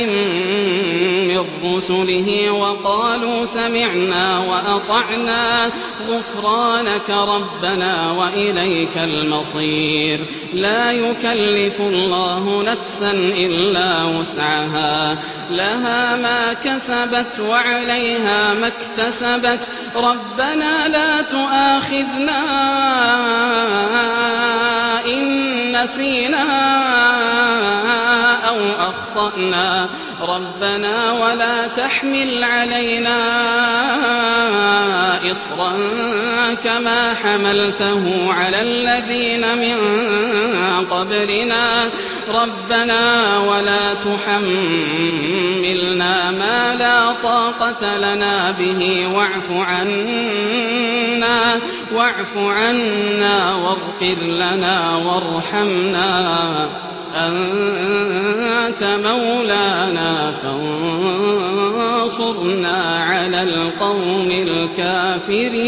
من رسله وقالوا سمعنا وأطعنا غفرانك ربنا وإليك المصير. لا يكلف الله نفسا إلا وسعها لها ما كسبت وعليها ما اكتسبت ربنا لا تؤاخذنا إن نسينا أو أخطأنا ربنا ولا تحمل علينا إصرا كما حملته على الذين من قبلنا ربنا ولا تحملنا ما لا طاقة لنا به واعف عنا واغفر لنا وارحمنا أنت مولانا فانصرنا على القوم الكافرين.